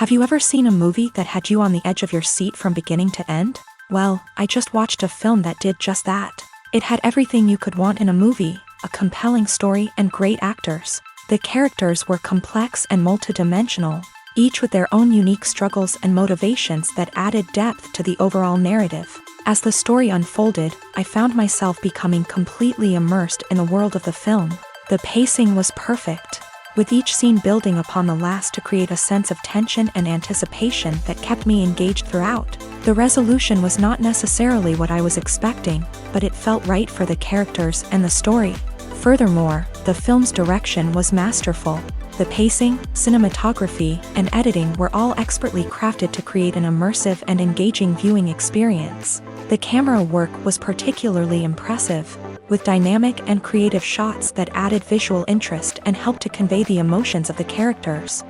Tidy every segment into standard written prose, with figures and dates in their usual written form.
Have you ever seen a movie that had you on the edge of your seat from beginning to end? Well, I just watched a film that did just that. It had everything you could want in a movie, a compelling story and great actors. The characters were complex and multidimensional, each with their own unique struggles and motivations that added depth to the overall narrative. As the story unfolded, I found myself becoming completely immersed in the world of the film. The pacing was perfect, with each scene building upon the last to create a sense of tension and anticipation that kept me engaged throughout. The resolution was not necessarily what I was expecting, but it felt right for the characters and the story. Furthermore, the film's direction was masterful. The pacing, cinematography, and editing were all expertly crafted to create an immersive and engaging viewing experience. The camera work was particularly impressive, with dynamic and creative shots that added visual interest and helped to convey the emotions of the characters.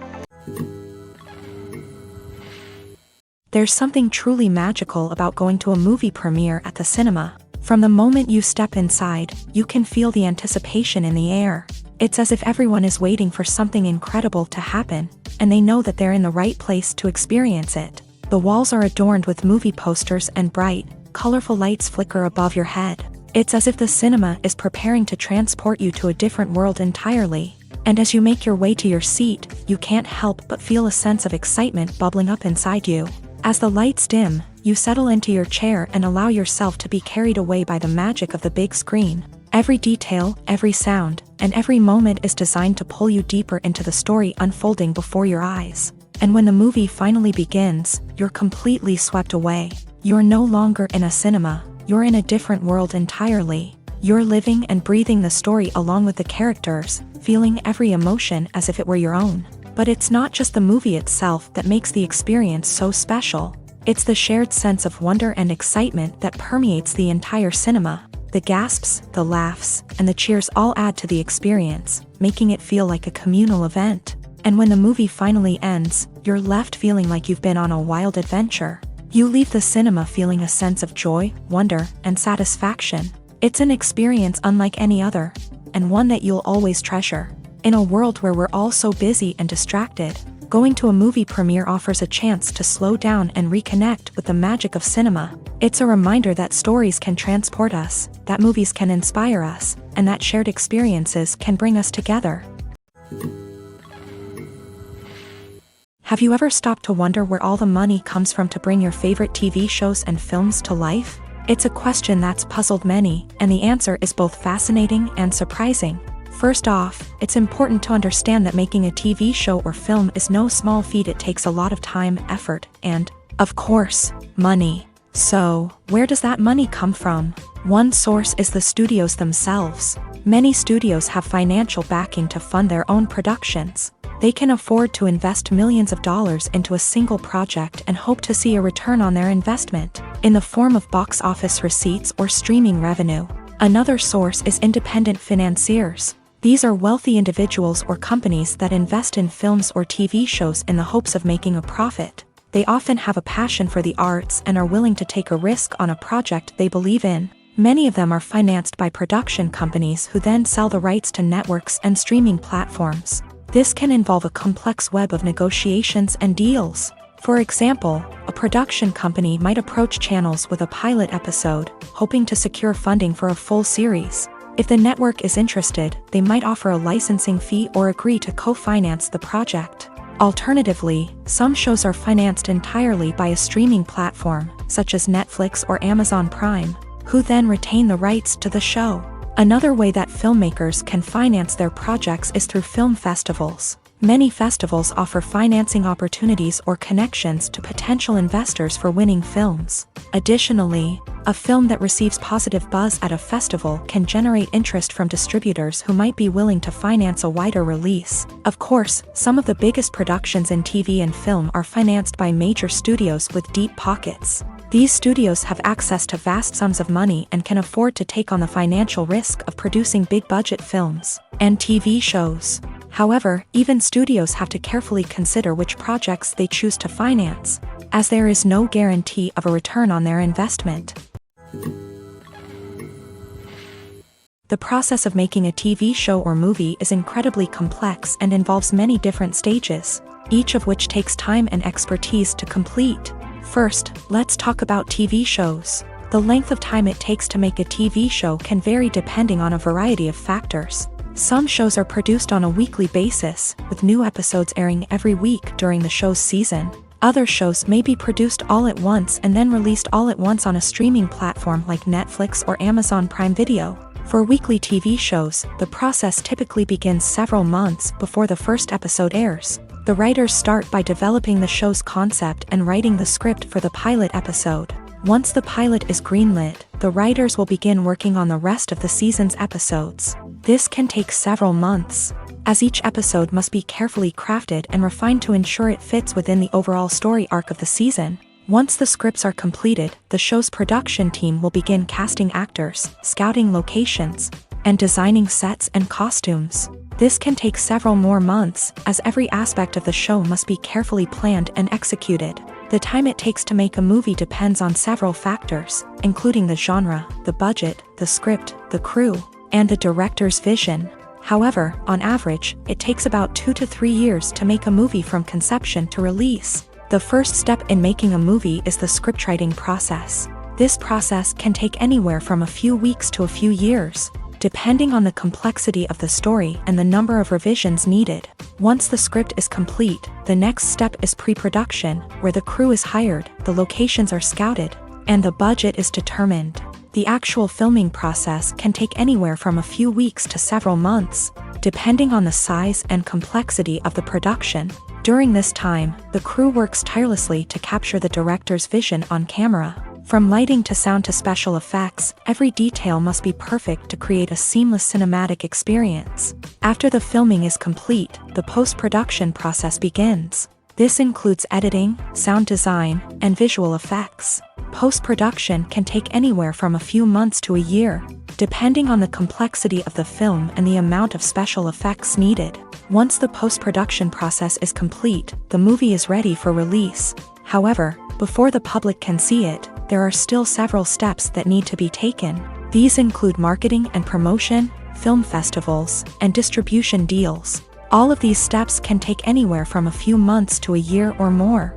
There's something truly magical about going to a movie premiere at the cinema. From the moment you step inside, you can feel the anticipation in the air. It's as if everyone is waiting for something incredible to happen, and they know that they're in the right place to experience it. The walls are adorned with movie posters and bright, colorful lights flicker above your head. It's as if the cinema is preparing to transport you to a different world entirely. And as you make your way to your seat, you can't help but feel a sense of excitement bubbling up inside you. As the lights dim, you settle into your chair and allow yourself to be carried away by the magic of the big screen. Every detail, every sound, and every moment is designed to pull you deeper into the story unfolding before your eyes. And when the movie finally begins, you're completely swept away. You're no longer in a cinema. You're in a different world entirely. You're living and breathing the story along with the characters, feeling every emotion as if it were your own. But it's not just the movie itself that makes the experience so special. It's the shared sense of wonder and excitement that permeates the entire cinema. The gasps, the laughs, and the cheers all add to the experience, making it feel like a communal event. And when the movie finally ends, you're left feeling like you've been on a wild adventure. You leave the cinema feeling a sense of joy, wonder, and satisfaction. It's an experience unlike any other, and one that you'll always treasure. In a world where we're all so busy and distracted, going to a movie premiere offers a chance to slow down and reconnect with the magic of cinema. It's a reminder that stories can transport us, that movies can inspire us, and that shared experiences can bring us together. Have you ever stopped to wonder where all the money comes from to bring your favorite TV shows and films to life? It's a question that's puzzled many, and the answer is both fascinating and surprising. First off, it's important to understand that making a TV show or film is no small feat. It takes a lot of time, effort, and, of course, money. So, where does that money come from? One source is the studios themselves. Many studios have financial backing to fund their own productions. They can afford to invest millions of dollars into a single project and hope to see a return on their investment, in the form of box office receipts or streaming revenue. Another source is independent financiers. These are wealthy individuals or companies that invest in films or TV shows in the hopes of making a profit. They often have a passion for the arts and are willing to take a risk on a project they believe in. Many of them are financed by production companies who then sell the rights to networks and streaming platforms. This can involve a complex web of negotiations and deals. For example, a production company might approach channels with a pilot episode, hoping to secure funding for a full series. If the network is interested, they might offer a licensing fee or agree to co-finance the project. Alternatively, some shows are financed entirely by a streaming platform, such as Netflix or Amazon Prime, who then retain the rights to the show. Another way that filmmakers can finance their projects is through film festivals. Many festivals offer financing opportunities or connections to potential investors for winning films. Additionally, a film that receives positive buzz at a festival can generate interest from distributors who might be willing to finance a wider release. Of course, some of the biggest productions in TV and film are financed by major studios with deep pockets. These studios have access to vast sums of money and can afford to take on the financial risk of producing big-budget films and TV shows. However, even studios have to carefully consider which projects they choose to finance, as there is no guarantee of a return on their investment. The process of making a TV show or movie is incredibly complex and involves many different stages, each of which takes time and expertise to complete. First, let's talk about TV shows. The length of time it takes to make a TV show can vary depending on a variety of factors. Some shows are produced on a weekly basis, with new episodes airing every week during the show's season. Other shows may be produced all at once and then released all at once on a streaming platform like Netflix or Amazon Prime Video. For weekly TV shows, the process typically begins several months before the first episode airs. The writers start by developing the show's concept and writing the script for the pilot episode. Once the pilot is greenlit, the writers will begin working on the rest of the season's episodes. This can take several months, as each episode must be carefully crafted and refined to ensure it fits within the overall story arc of the season. Once the scripts are completed, the show's production team will begin casting actors, scouting locations, and designing sets and costumes. This can take several more months, as every aspect of the show must be carefully planned and executed. The time it takes to make a movie depends on several factors, including the genre, the budget, the script, the crew, and the director's vision. However, on average, it takes about 2 to 3 years to make a movie from conception to release. The first step in making a movie is the scriptwriting process. This process can take anywhere from a few weeks to a few years, depending on the complexity of the story and the number of revisions needed. Once the script is complete, the next step is pre-production, where the crew is hired, the locations are scouted, and the budget is determined. The actual filming process can take anywhere from a few weeks to several months, depending on the size and complexity of the production. During this time, the crew works tirelessly to capture the director's vision on camera. From lighting to sound to special effects, every detail must be perfect to create a seamless cinematic experience. After the filming is complete, the post-production process begins. This includes editing, sound design, and visual effects. Post-production can take anywhere from a few months to a year, depending on the complexity of the film and the amount of special effects needed. Once the post-production process is complete, the movie is ready for release. However, before the public can see it, there are still several steps that need to be taken. These include marketing and promotion, film festivals, and distribution deals. All of these steps can take anywhere from a few months to a year or more.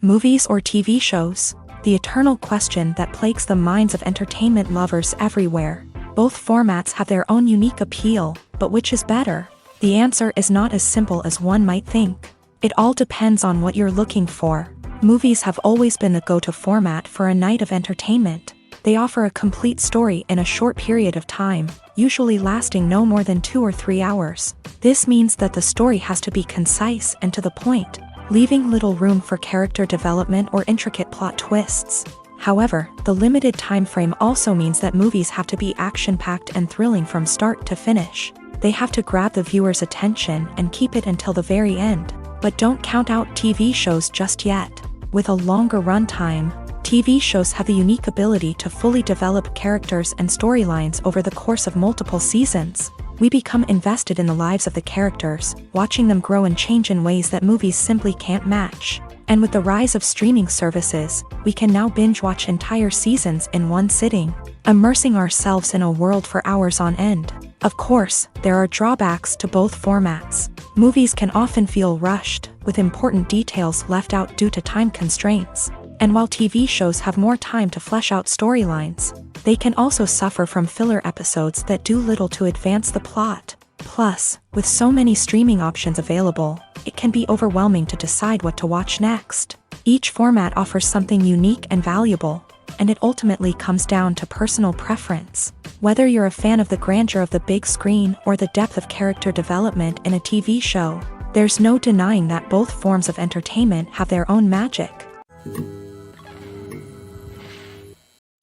Movies or TV shows? The eternal question that plagues the minds of entertainment lovers everywhere. Both formats have their own unique appeal, but which is better? The answer is not as simple as one might think. It all depends on what you're looking for. Movies have always been the go-to format for a night of entertainment. They offer a complete story in a short period of time, usually lasting no more than 2 or 3 hours. This means that the story has to be concise and to the point, leaving little room for character development or intricate plot twists. However, the limited time frame also means that movies have to be action-packed and thrilling from start to finish. They have to grab the viewer's attention and keep it until the very end. But don't count out TV shows just yet. With a longer runtime, TV shows have the unique ability to fully develop characters and storylines over the course of multiple seasons. We become invested in the lives of the characters, watching them grow and change in ways that movies simply can't match. And with the rise of streaming services, we can now binge-watch entire seasons in one sitting, immersing ourselves in a world for hours on end. Of course, there are drawbacks to both formats. Movies can often feel rushed, with important details left out due to time constraints. And while TV shows have more time to flesh out storylines, they can also suffer from filler episodes that do little to advance the plot. Plus, with so many streaming options available, it can be overwhelming to decide what to watch next. Each format offers something unique and valuable, and it ultimately comes down to personal preference. Whether you're a fan of the grandeur of the big screen or the depth of character development in a TV show, there's no denying that both forms of entertainment have their own magic.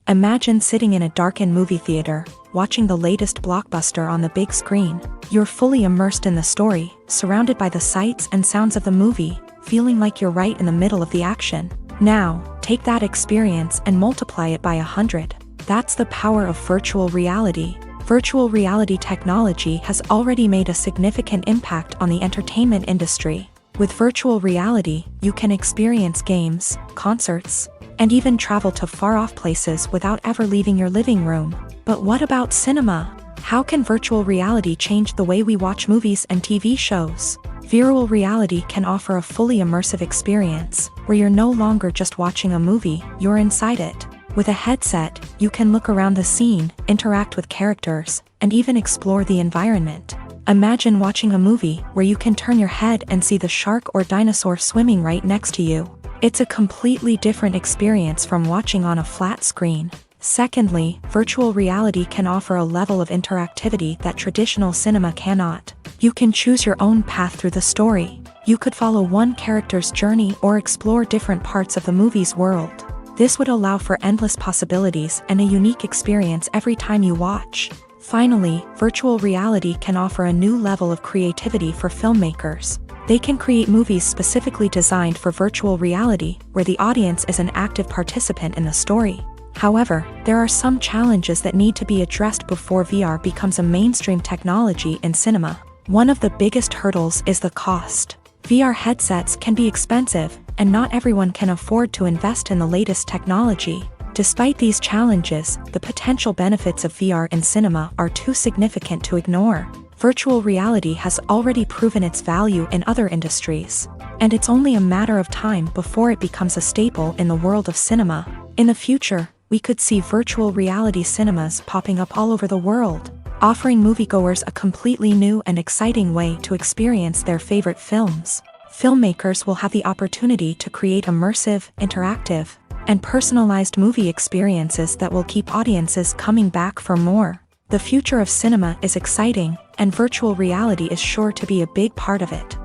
Imagine sitting in a darkened movie theater, watching the latest blockbuster on the big screen. You're fully immersed in the story, surrounded by the sights and sounds of the movie, feeling like you're right in the middle of the action. Now, take that experience and multiply it by 100. That's the power of virtual reality. Virtual reality technology has already made a significant impact on the entertainment industry. With virtual reality, you can experience games, concerts, and even travel to far-off places without ever leaving your living room. But what about cinema? How can virtual reality change the way we watch movies and TV shows? Virtual reality can offer a fully immersive experience, where you're no longer just watching a movie, you're inside it. With a headset, you can look around the scene, interact with characters, and even explore the environment. Imagine watching a movie where you can turn your head and see the shark or dinosaur swimming right next to you. It's a completely different experience from watching on a flat screen. Secondly, virtual reality can offer a level of interactivity that traditional cinema cannot. You can choose your own path through the story. You could follow one character's journey or explore different parts of the movie's world. This would allow for endless possibilities and a unique experience every time you watch. Finally, virtual reality can offer a new level of creativity for filmmakers. They can create movies specifically designed for virtual reality, where the audience is an active participant in the story. However, there are some challenges that need to be addressed before VR becomes a mainstream technology in cinema. One of the biggest hurdles is the cost. VR headsets can be expensive, and not everyone can afford to invest in the latest technology. Despite these challenges, the potential benefits of VR in cinema are too significant to ignore. Virtual reality has already proven its value in other industries, and it's only a matter of time before it becomes a staple in the world of cinema. In the future, we could see virtual reality cinemas popping up all over the world, offering moviegoers a completely new and exciting way to experience their favorite films. Filmmakers will have the opportunity to create immersive, interactive, and personalized movie experiences that will keep audiences coming back for more. The future of cinema is exciting, and virtual reality is sure to be a big part of it.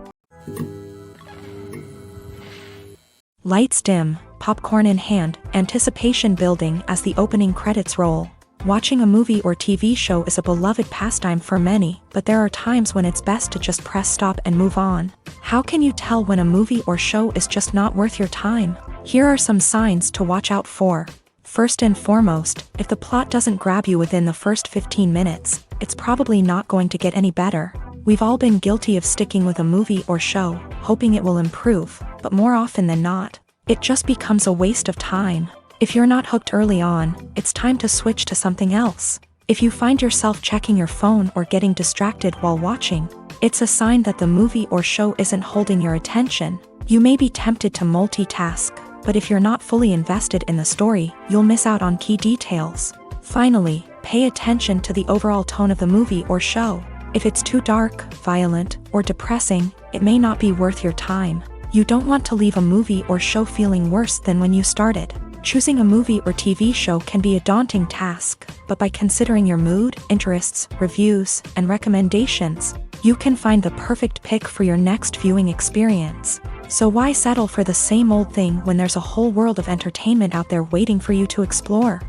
Lights dim, popcorn in hand, anticipation building as the opening credits roll. Watching a movie or TV show is a beloved pastime for many, but there are times when it's best to just press stop and move on. How can you tell when a movie or show is just not worth your time? Here are some signs to watch out for. First and foremost, if the plot doesn't grab you within the first 15 minutes, it's probably not going to get any better. We've all been guilty of sticking with a movie or show, hoping it will improve, but more often than not, it just becomes a waste of time. If you're not hooked early on, it's time to switch to something else. If you find yourself checking your phone or getting distracted while watching, it's a sign that the movie or show isn't holding your attention. You may be tempted to multitask, but if you're not fully invested in the story, you'll miss out on key details. Finally, pay attention to the overall tone of the movie or show. If it's too dark, violent, or depressing, it may not be worth your time. You don't want to leave a movie or show feeling worse than when you started. Choosing a movie or TV show can be a daunting task, but by considering your mood, interests, reviews, and recommendations, you can find the perfect pick for your next viewing experience. So why settle for the same old thing when there's a whole world of entertainment out there waiting for you to explore?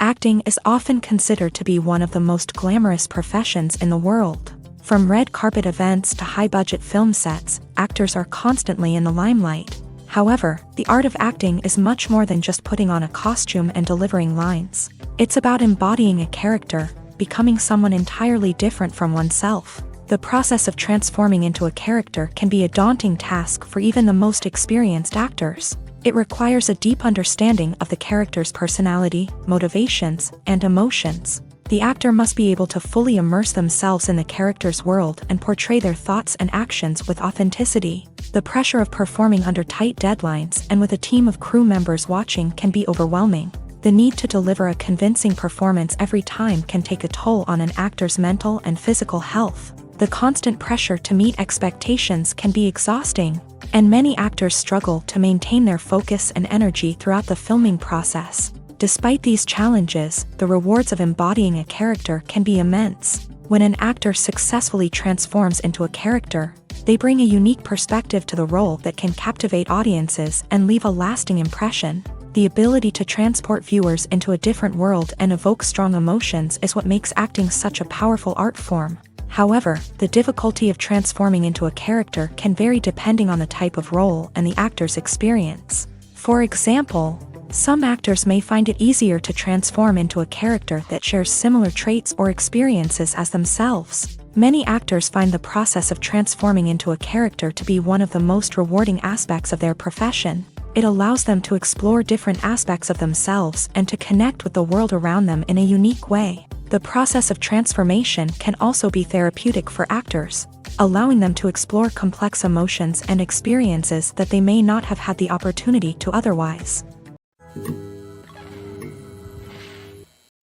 Acting is often considered to be one of the most glamorous professions in the world. From red carpet events to high-budget film sets, actors are constantly in the limelight. However, the art of acting is much more than just putting on a costume and delivering lines. It's about embodying a character, becoming someone entirely different from oneself. The process of transforming into a character can be a daunting task for even the most experienced actors. It requires a deep understanding of the character's personality, motivations, and emotions. The actor must be able to fully immerse themselves in the character's world and portray their thoughts and actions with authenticity. The pressure of performing under tight deadlines and with a team of crew members watching can be overwhelming. The need to deliver a convincing performance every time can take a toll on an actor's mental and physical health. The constant pressure to meet expectations can be exhausting, and many actors struggle to maintain their focus and energy throughout the filming process. Despite these challenges, the rewards of embodying a character can be immense. When an actor successfully transforms into a character, they bring a unique perspective to the role that can captivate audiences and leave a lasting impression. The ability to transport viewers into a different world and evoke strong emotions is what makes acting such a powerful art form. However, the difficulty of transforming into a character can vary depending on the type of role and the actor's experience. For example, some actors may find it easier to transform into a character that shares similar traits or experiences as themselves. Many actors find the process of transforming into a character to be one of the most rewarding aspects of their profession. It allows them to explore different aspects of themselves and to connect with the world around them in a unique way. The process of transformation can also be therapeutic for actors, allowing them to explore complex emotions and experiences that they may not have had the opportunity to otherwise.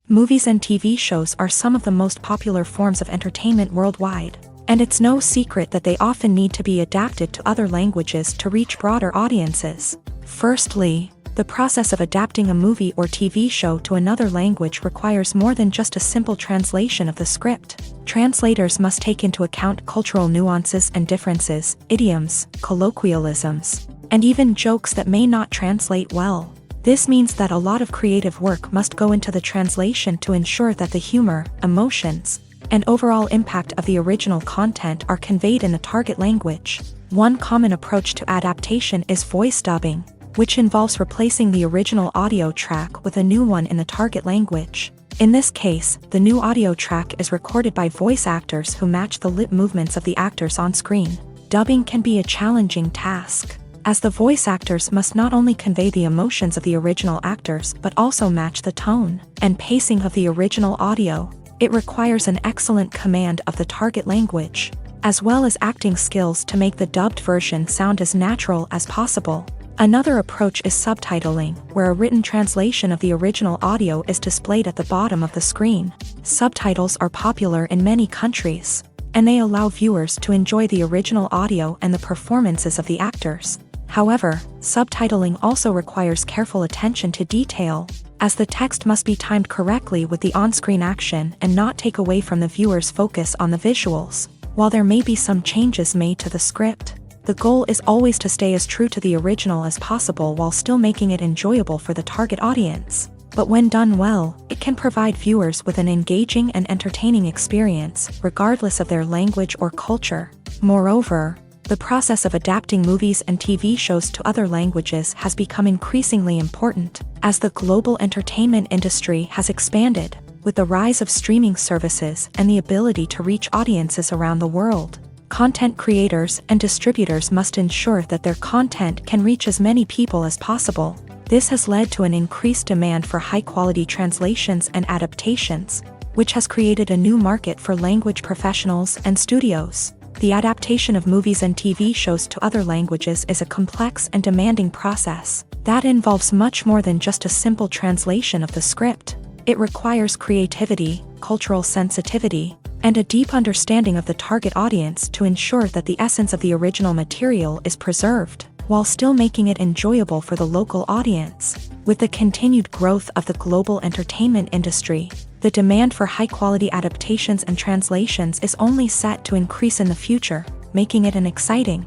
Movies and TV shows are some of the most popular forms of entertainment worldwide, and it's no secret that they often need to be adapted to other languages to reach broader audiences. Firstly, the process of adapting a movie or TV show to another language requires more than just a simple translation of the script. Translators must take into account cultural nuances and differences, idioms, colloquialisms, and even jokes that may not translate well. This means that a lot of creative work must go into the translation to ensure that the humor, emotions, and overall impact of the original content are conveyed in the target language. One common approach to adaptation is voice dubbing, which involves replacing the original audio track with a new one in the target language. In this case, the new audio track is recorded by voice actors who match the lip movements of the actors on screen. Dubbing can be a challenging task, as the voice actors must not only convey the emotions of the original actors but also match the tone and pacing of the original audio. It requires an excellent command of the target language, as well as acting skills to make the dubbed version sound as natural as possible. Another approach is subtitling, where a written translation of the original audio is displayed at the bottom of the screen. Subtitles are popular in many countries, and they allow viewers to enjoy the original audio and the performances of the actors. However, subtitling also requires careful attention to detail, as the text must be timed correctly with the on-screen action and not take away from the viewer's focus on the visuals. While there may be some changes made to the script, the goal is always to stay as true to the original as possible while still making it enjoyable for the target audience. But when done well, it can provide viewers with an engaging and entertaining experience, regardless of their language or culture. Moreover, the process of adapting movies and TV shows to other languages has become increasingly important, as the global entertainment industry has expanded, with the rise of streaming services and the ability to reach audiences around the world. Content creators and distributors must ensure that their content can reach as many people as possible. This has led to an increased demand for high-quality translations and adaptations, which has created a new market for language professionals and studios. The adaptation of movies and TV shows to other languages is a complex and demanding process that involves much more than just a simple translation of the script. It requires creativity, cultural sensitivity, and a deep understanding of the target audience to ensure that the essence of the original material is preserved, while still making it enjoyable for the local audience. With the continued growth of the global entertainment industry, the demand for high-quality adaptations and translations is only set to increase in the future, making it an exciting.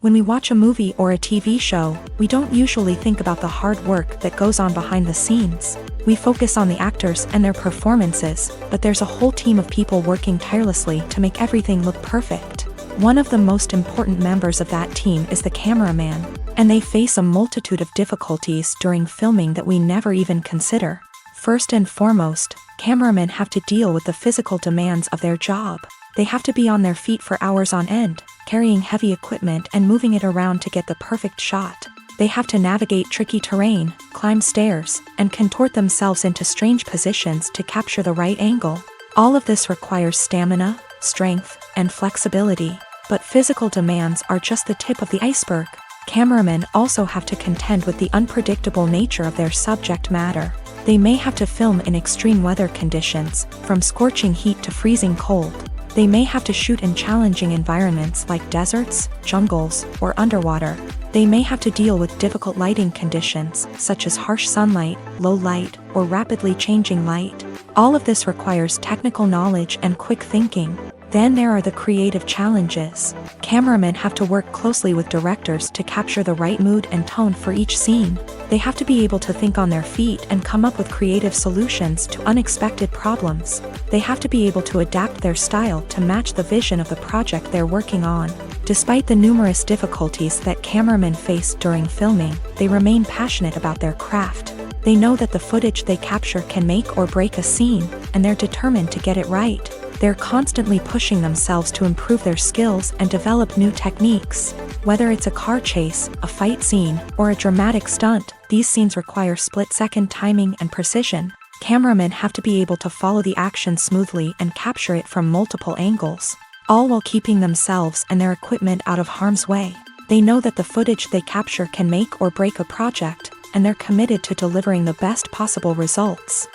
When we watch a movie or a TV show, we don't usually think about the hard work that goes on behind the scenes. We focus on the actors and their performances, but there's a whole team of people working tirelessly to make everything look perfect. One of the most important members of that team is the cameraman, and they face a multitude of difficulties during filming that we never even consider. First and foremost, cameramen have to deal with the physical demands of their job. They have to be on their feet for hours on end, carrying heavy equipment and moving it around to get the perfect shot. They have to navigate tricky terrain, climb stairs, and contort themselves into strange positions to capture the right angle. All of this requires stamina, strength, and flexibility. But physical demands are just the tip of the iceberg. Cameramen also have to contend with the unpredictable nature of their subject matter. They may have to film in extreme weather conditions, from scorching heat to freezing cold. They may have to shoot in challenging environments like deserts, jungles, or underwater. They may have to deal with difficult lighting conditions, such as harsh sunlight, low light, or rapidly changing light. All of this requires technical knowledge and quick thinking. Then there are the creative challenges. Cameramen have to work closely with directors to capture the right mood and tone for each scene. They have to be able to think on their feet and come up with creative solutions to unexpected problems. They have to be able to adapt their style to match the vision of the project they're working on. Despite the numerous difficulties that cameramen face during filming, they remain passionate about their craft. They know that the footage they capture can make or break a scene, and they're determined to get it right. They're constantly pushing themselves to improve their skills and develop new techniques. Whether it's a car chase, a fight scene, or a dramatic stunt, these scenes require split-second timing and precision. Cameramen have to be able to follow the action smoothly and capture it from multiple angles, all while keeping themselves and their equipment out of harm's way. They know that the footage they capture can make or break a project, and they're committed to delivering the best possible results.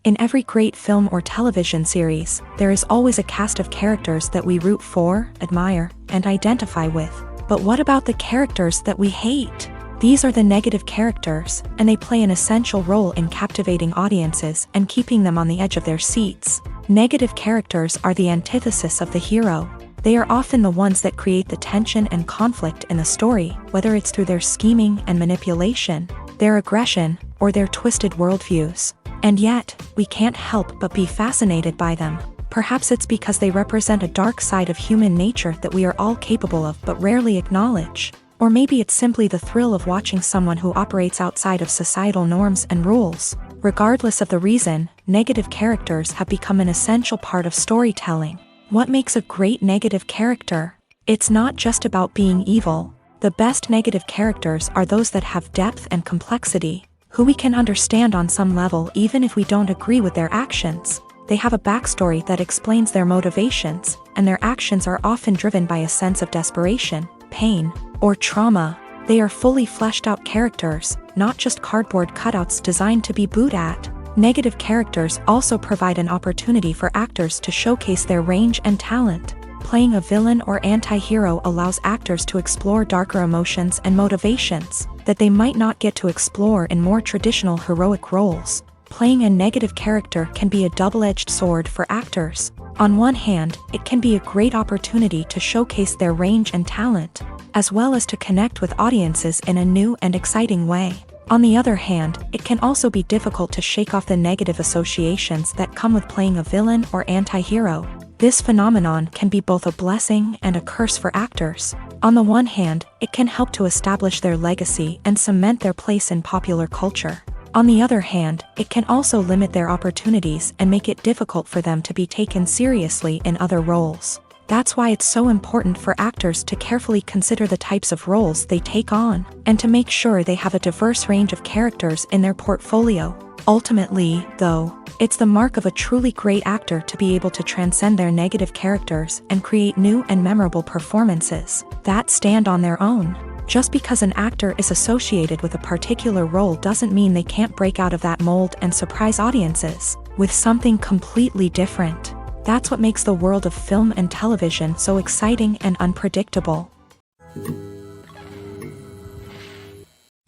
In every great film or television series, there is always a cast of characters that we root for, admire, and identify with. But what about the characters that we hate? These are the negative characters, and they play an essential role in captivating audiences and keeping them on the edge of their seats. Negative characters are the antithesis of the hero. They are often the ones that create the tension and conflict in the story, whether it's through their scheming and manipulation, their aggression, or their twisted worldviews. And yet, we can't help but be fascinated by them. Perhaps it's because they represent a dark side of human nature that we are all capable of but rarely acknowledge. Or maybe it's simply the thrill of watching someone who operates outside of societal norms and rules. Regardless of the reason, negative characters have become an essential part of storytelling. What makes a great negative character? It's not just about being evil. The best negative characters are those that have depth and complexity, who we can understand on some level even if we don't agree with their actions. They have a backstory that explains their motivations, and their actions are often driven by a sense of desperation, pain, or trauma. They are fully fleshed out characters, not just cardboard cutouts designed to be booed at. Negative characters also provide an opportunity for actors to showcase their range and talent. Playing a villain or anti-hero allows actors to explore darker emotions and motivations that they might not get to explore in more traditional heroic roles. Playing a negative character can be a double-edged sword for actors. On one hand, it can be a great opportunity to showcase their range and talent, as well as to connect with audiences in a new and exciting way. On the other hand, it can also be difficult to shake off the negative associations that come with playing a villain or anti-hero. This phenomenon can be both a blessing and a curse for actors. On the one hand, it can help to establish their legacy and cement their place in popular culture. On the other hand, it can also limit their opportunities and make it difficult for them to be taken seriously in other roles. That's why it's so important for actors to carefully consider the types of roles they take on, and to make sure they have a diverse range of characters in their portfolio. Ultimately, though, it's the mark of a truly great actor to be able to transcend their negative characters and create new and memorable performances that stand on their own. Just because an actor is associated with a particular role doesn't mean they can't break out of that mold and surprise audiences with something completely different. That's what makes the world of film and television so exciting and unpredictable.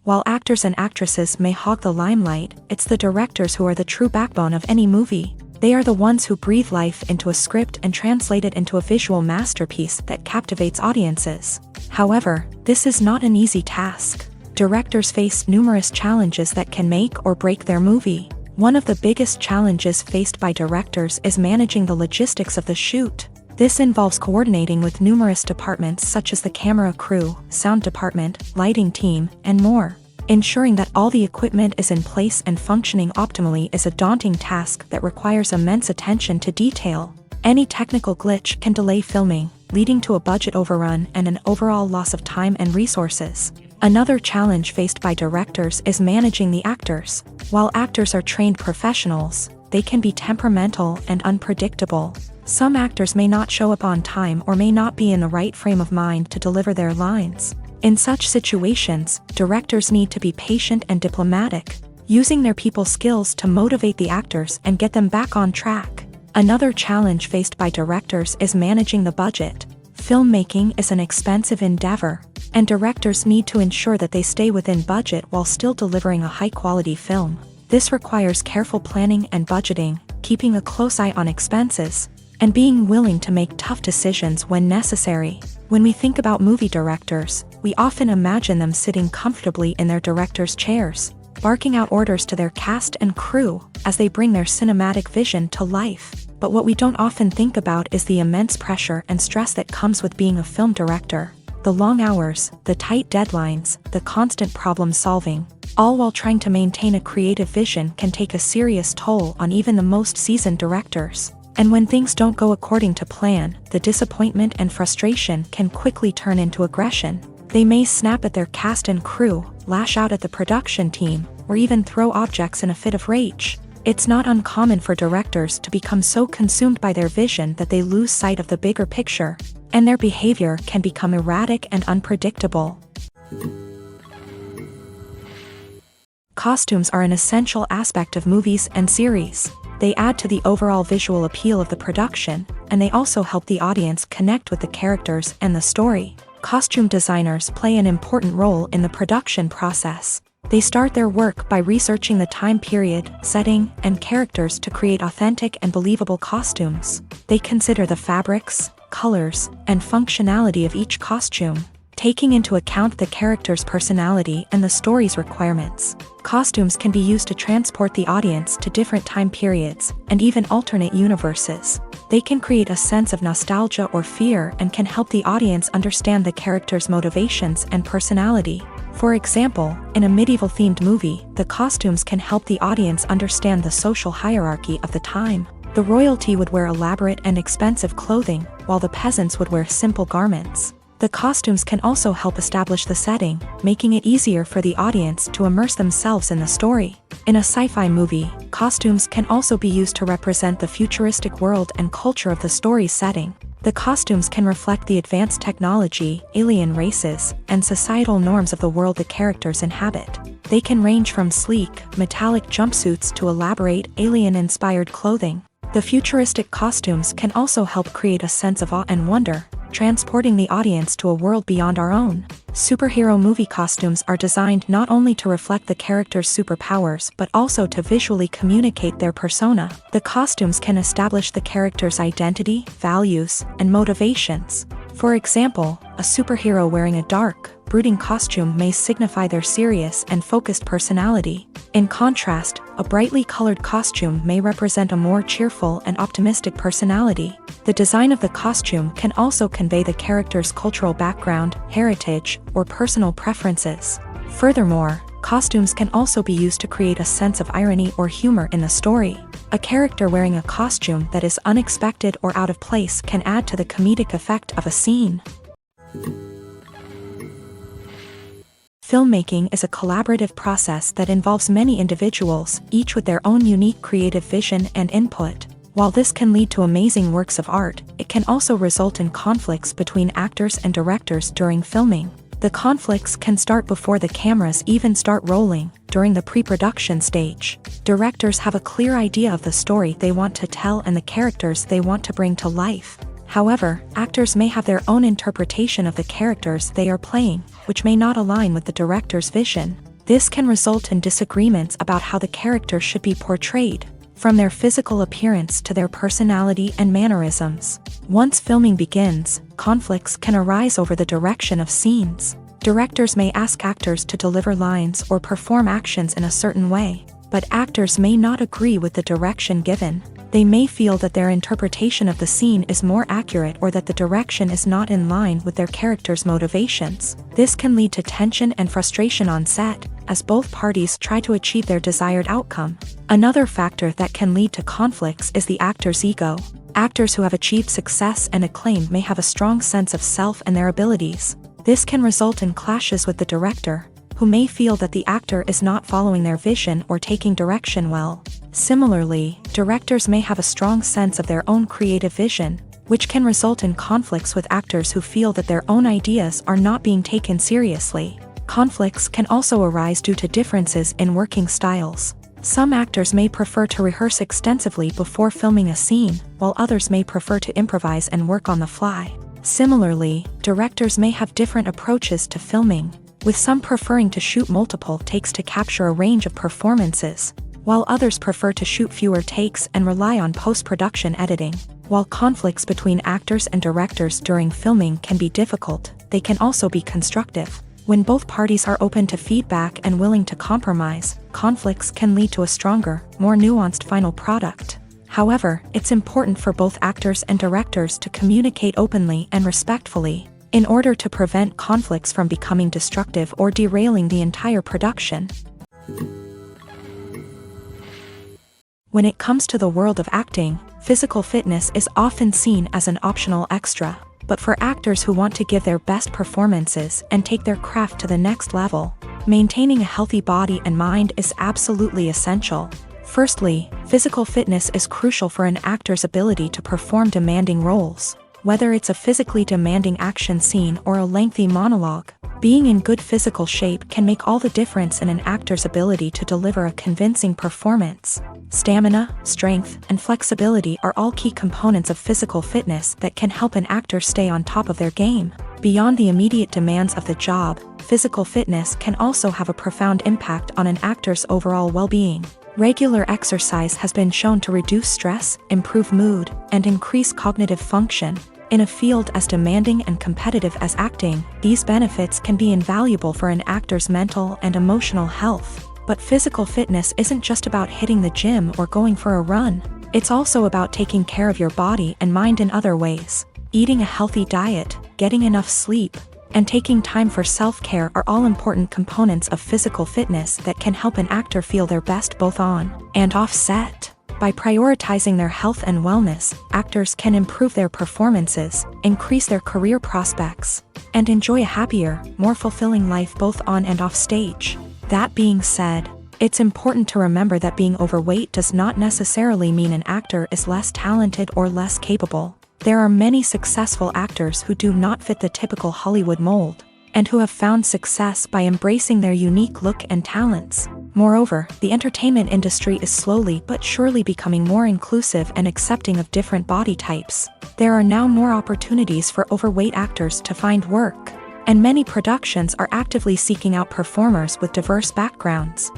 While actors and actresses may hog the limelight, it's the directors who are the true backbone of any movie. They are the ones who breathe life into a script and translate it into a visual masterpiece that captivates audiences. However, this is not an easy task. Directors face numerous challenges that can make or break their movie. One of the biggest challenges faced by directors is managing the logistics of the shoot. This involves coordinating with numerous departments such as the camera crew, sound department, lighting team, and more. Ensuring that all the equipment is in place and functioning optimally is a daunting task that requires immense attention to detail. Any technical glitch can delay filming, leading to a budget overrun and an overall loss of time and resources. Another challenge faced by directors is managing the actors. While actors are trained professionals, they can be temperamental and unpredictable. Some actors may not show up on time or may not be in the right frame of mind to deliver their lines. In such situations, directors need to be patient and diplomatic, using their people skills to motivate the actors and get them back on track. Another challenge faced by directors is managing the budget. Filmmaking is an expensive endeavor, and directors need to ensure that they stay within budget while still delivering a high-quality film. This requires careful planning and budgeting, keeping a close eye on expenses, and being willing to make tough decisions when necessary. When we think about movie directors, we often imagine them sitting comfortably in their director's chairs, barking out orders to their cast and crew as they bring their cinematic vision to life. But what we don't often think about is the immense pressure and stress that comes with being a film director. The long hours, the tight deadlines, the constant problem solving, all while trying to maintain a creative vision can take a serious toll on even the most seasoned directors. And when things don't go according to plan, the disappointment and frustration can quickly turn into aggression. They may snap at their cast and crew, lash out at the production team, or even throw objects in a fit of rage. It's not uncommon for directors to become so consumed by their vision that they lose sight of the bigger picture, and their behavior can become erratic and unpredictable. Costumes are an essential aspect of movies and series. They add to the overall visual appeal of the production, and they also help the audience connect with the characters and the story. Costume designers play an important role in the production process. They start their work by researching the time period, setting, and characters to create authentic and believable costumes. They consider the fabrics, colors, and functionality of each costume, taking into account the character's personality and the story's requirements. Costumes can be used to transport the audience to different time periods and even alternate universes. They can create a sense of nostalgia or fear and can help the audience understand the character's motivations and personality. For example, in a medieval-themed movie, the costumes can help the audience understand the social hierarchy of the time. The royalty would wear elaborate and expensive clothing, while the peasants would wear simple garments. The costumes can also help establish the setting, making it easier for the audience to immerse themselves in the story. In a sci-fi movie, costumes can also be used to represent the futuristic world and culture of the story's setting. The costumes can reflect the advanced technology, alien races, and societal norms of the world the characters inhabit. They can range from sleek, metallic jumpsuits to elaborate, alien-inspired clothing. The futuristic costumes can also help create a sense of awe and wonder, transporting the audience to a world beyond our own. Superhero movie costumes are designed not only to reflect the character's superpowers but also to visually communicate their persona. The costumes can establish the character's identity, values, and motivations. For example, a superhero wearing a dark, brooding costume may signify their serious and focused personality. In contrast, a brightly colored costume may represent a more cheerful and optimistic personality. The design of the costume can also convey the character's cultural background, heritage, or personal preferences. Furthermore, costumes can also be used to create a sense of irony or humor in the story. A character wearing a costume that is unexpected or out of place can add to the comedic effect of a scene. Filmmaking is a collaborative process that involves many individuals, each with their own unique creative vision and input. While this can lead to amazing works of art, it can also result in conflicts between actors and directors during filming. The conflicts can start before the cameras even start rolling, during the pre-production stage. Directors have a clear idea of the story they want to tell and the characters they want to bring to life. However, actors may have their own interpretation of the characters they are playing, which may not align with the director's vision. This can result in disagreements about how the character should be portrayed, from their physical appearance to their personality and mannerisms. Once filming begins, conflicts can arise over the direction of scenes. Directors may ask actors to deliver lines or perform actions in a certain way, but actors may not agree with the direction given. They may feel that their interpretation of the scene is more accurate or that the direction is not in line with their character's motivations. This can lead to tension and frustration on set, as both parties try to achieve their desired outcome. Another factor that can lead to conflicts is the actor's ego. Actors who have achieved success and acclaim may have a strong sense of self and their abilities. This can result in clashes with the director, who may feel that the actor is not following their vision or taking direction well. Similarly, directors may have a strong sense of their own creative vision, which can result in conflicts with actors who feel that their own ideas are not being taken seriously. Conflicts can also arise due to differences in working styles. Some actors may prefer to rehearse extensively before filming a scene, while others may prefer to improvise and work on the fly. Similarly, directors may have different approaches to filming, with some preferring to shoot multiple takes to capture a range of performances, while others prefer to shoot fewer takes and rely on post-production editing. While conflicts between actors and directors during filming can be difficult, they can also be constructive. When both parties are open to feedback and willing to compromise, conflicts can lead to a stronger, more nuanced final product. However, it's important for both actors and directors to communicate openly and respectfully, in order to prevent conflicts from becoming destructive or derailing the entire production. When it comes to the world of acting, physical fitness is often seen as an optional extra. But for actors who want to give their best performances and take their craft to the next level, maintaining a healthy body and mind is absolutely essential. Firstly, physical fitness is crucial for an actor's ability to perform demanding roles. Whether it's a physically demanding action scene or a lengthy monologue, being in good physical shape can make all the difference in an actor's ability to deliver a convincing performance. Stamina, strength, and flexibility are all key components of physical fitness that can help an actor stay on top of their game. Beyond the immediate demands of the job, physical fitness can also have a profound impact on an actor's overall well-being. Regular exercise has been shown to reduce stress, improve mood, and increase cognitive function. In a field as demanding and competitive as acting, these benefits can be invaluable for an actor's mental and emotional health. But physical fitness isn't just about hitting the gym or going for a run. It's also about taking care of your body and mind in other ways. Eating a healthy diet, getting enough sleep, and taking time for self-care are all important components of physical fitness that can help an actor feel their best both on and off set. By prioritizing their health and wellness, actors can improve their performances, increase their career prospects, and enjoy a happier, more fulfilling life both on and off stage. That being said, it's important to remember that being overweight does not necessarily mean an actor is less talented or less capable. There are many successful actors who do not fit the typical Hollywood mold, and who have found success by embracing their unique look and talents. Moreover, the entertainment industry is slowly but surely becoming more inclusive and accepting of different body types. There are now more opportunities for overweight actors to find work, and many productions are actively seeking out performers with diverse backgrounds.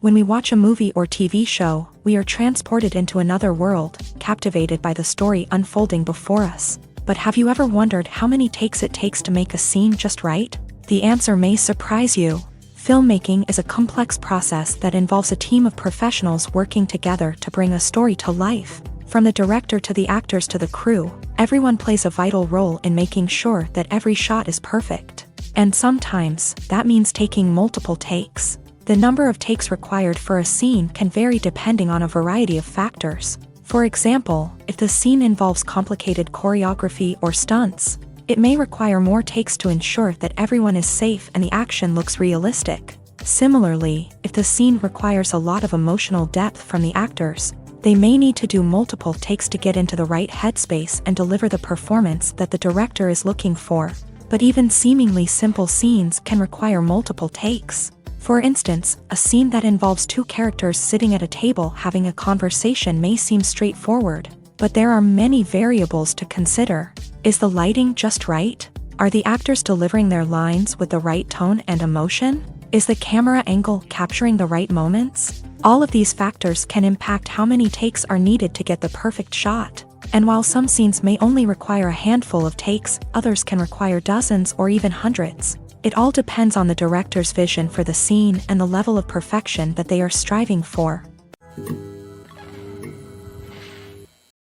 When we watch a movie or TV show, we are transported into another world, captivated by the story unfolding before us. But have you ever wondered how many takes it takes to make a scene just right? The answer may surprise you. Filmmaking is a complex process that involves a team of professionals working together to bring a story to life. From the director to the actors to the crew, everyone plays a vital role in making sure that every shot is perfect. And sometimes, that means taking multiple takes. The number of takes required for a scene can vary depending on a variety of factors. For example, if the scene involves complicated choreography or stunts, it may require more takes to ensure that everyone is safe and the action looks realistic. Similarly, if the scene requires a lot of emotional depth from the actors, they may need to do multiple takes to get into the right headspace and deliver the performance that the director is looking for. But even seemingly simple scenes can require multiple takes. For instance, a scene that involves two characters sitting at a table having a conversation may seem straightforward, but there are many variables to consider. Is the lighting just right? Are the actors delivering their lines with the right tone and emotion? Is the camera angle capturing the right moments? All of these factors can impact how many takes are needed to get the perfect shot. And while some scenes may only require a handful of takes, others can require dozens or even hundreds. It all depends on the director's vision for the scene and the level of perfection that they are striving for.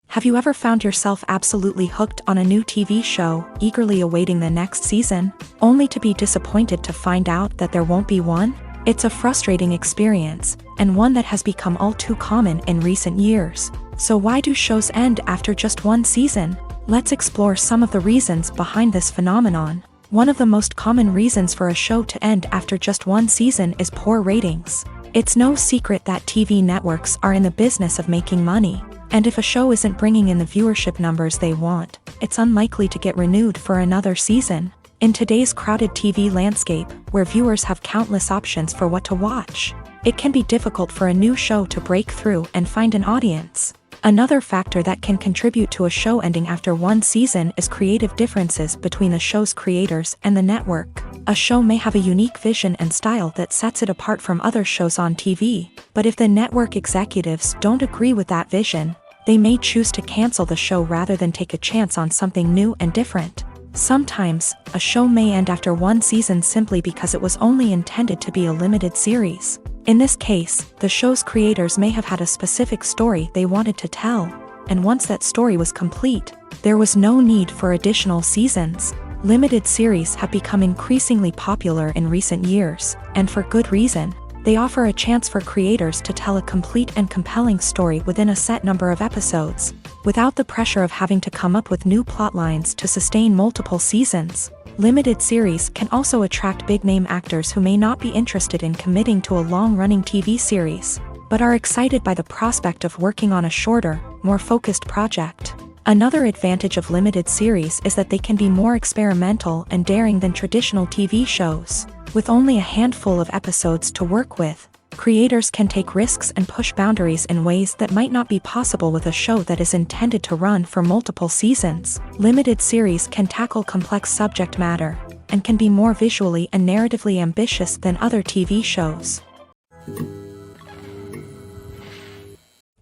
Have you ever found yourself absolutely hooked on a new TV show, eagerly awaiting the next season, only to be disappointed to find out that there won't be one? It's a frustrating experience, and one that has become all too common in recent years. So why do shows end after just one season? Let's explore some of the reasons behind this phenomenon. One of the most common reasons for a show to end after just one season is poor ratings. It's no secret that TV networks are in the business of making money, and if a show isn't bringing in the viewership numbers they want, it's unlikely to get renewed for another season. In today's crowded TV landscape, where viewers have countless options for what to watch, it can be difficult for a new show to break through and find an audience. Another factor that can contribute to a show ending after one season is creative differences between the show's creators and the network. A show may have a unique vision and style that sets it apart from other shows on TV, but if the network executives don't agree with that vision, they may choose to cancel the show rather than take a chance on something new and different. Sometimes, a show may end after one season simply because it was only intended to be a limited series. In this case, the show's creators may have had a specific story they wanted to tell, and once that story was complete, there was no need for additional seasons. Limited series have become increasingly popular in recent years, and for good reason. They offer a chance for creators to tell a complete and compelling story within a set number of episodes, without the pressure of having to come up with new plotlines to sustain multiple seasons. Limited series can also attract big-name actors who may not be interested in committing to a long-running TV series, but are excited by the prospect of working on a shorter, more focused project. Another advantage of limited series is that they can be more experimental and daring than traditional TV shows. With only a handful of episodes to work with, creators can take risks and push boundaries in ways that might not be possible with a show that is intended to run for multiple seasons. Limited series can tackle complex subject matter, and can be more visually and narratively ambitious than other TV shows.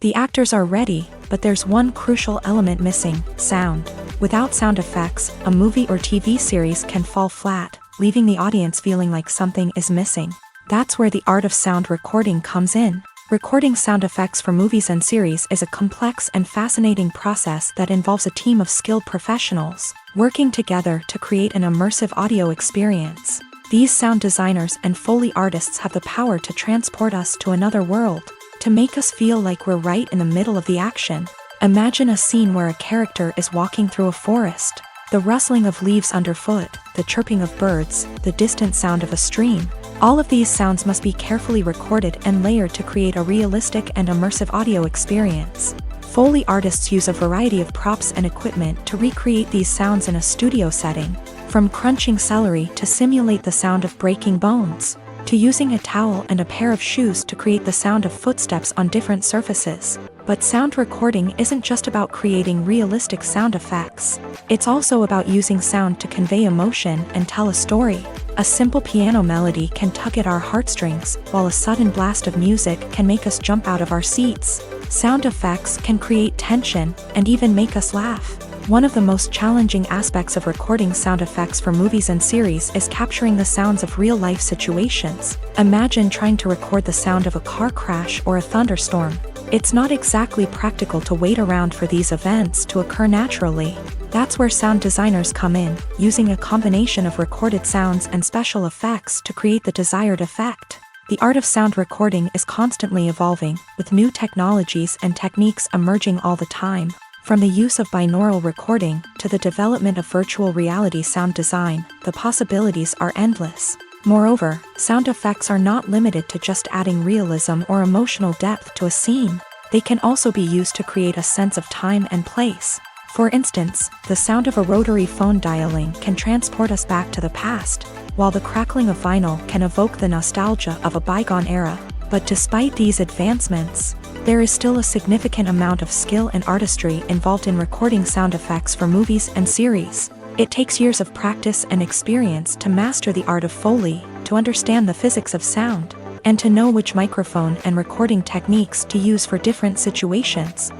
The actors are ready, but there's one crucial element missing: sound. Without sound effects, a movie or TV series can fall flat, leaving the audience feeling like something is missing. That's where the art of sound recording comes in. Recording sound effects for movies and series is a complex and fascinating process that involves a team of skilled professionals working together to create an immersive audio experience. These sound designers and Foley artists have the power to transport us to another world, to make us feel like we're right in the middle of the action. Imagine a scene where a character is walking through a forest. The rustling of leaves underfoot, the chirping of birds, the distant sound of a stream. All of these sounds must be carefully recorded and layered to create a realistic and immersive audio experience. Foley artists use a variety of props and equipment to recreate these sounds in a studio setting, from crunching celery to simulate the sound of breaking bones, to using a towel and a pair of shoes to create the sound of footsteps on different surfaces. But sound recording isn't just about creating realistic sound effects. It's also about using sound to convey emotion and tell a story. A simple piano melody can tug at our heartstrings, while a sudden blast of music can make us jump out of our seats. Sound effects can create tension and even make us laugh. One of the most challenging aspects of recording sound effects for movies and series is capturing the sounds of real-life situations. Imagine trying to record the sound of a car crash or a thunderstorm. It's not exactly practical to wait around for these events to occur naturally. That's where sound designers come in, using a combination of recorded sounds and special effects to create the desired effect. The art of sound recording is constantly evolving, with new technologies and techniques emerging all the time. From the use of binaural recording to the development of virtual reality sound design, the possibilities are endless. Moreover, sound effects are not limited to just adding realism or emotional depth to a scene. They can also be used to create a sense of time and place. For instance, the sound of a rotary phone dialing can transport us back to the past, while the crackling of vinyl can evoke the nostalgia of a bygone era. But despite these advancements, there is still a significant amount of skill and artistry involved in recording sound effects for movies and series. It takes years of practice and experience to master the art of Foley, to understand the physics of sound, and to know which microphone and recording techniques to use for different situations.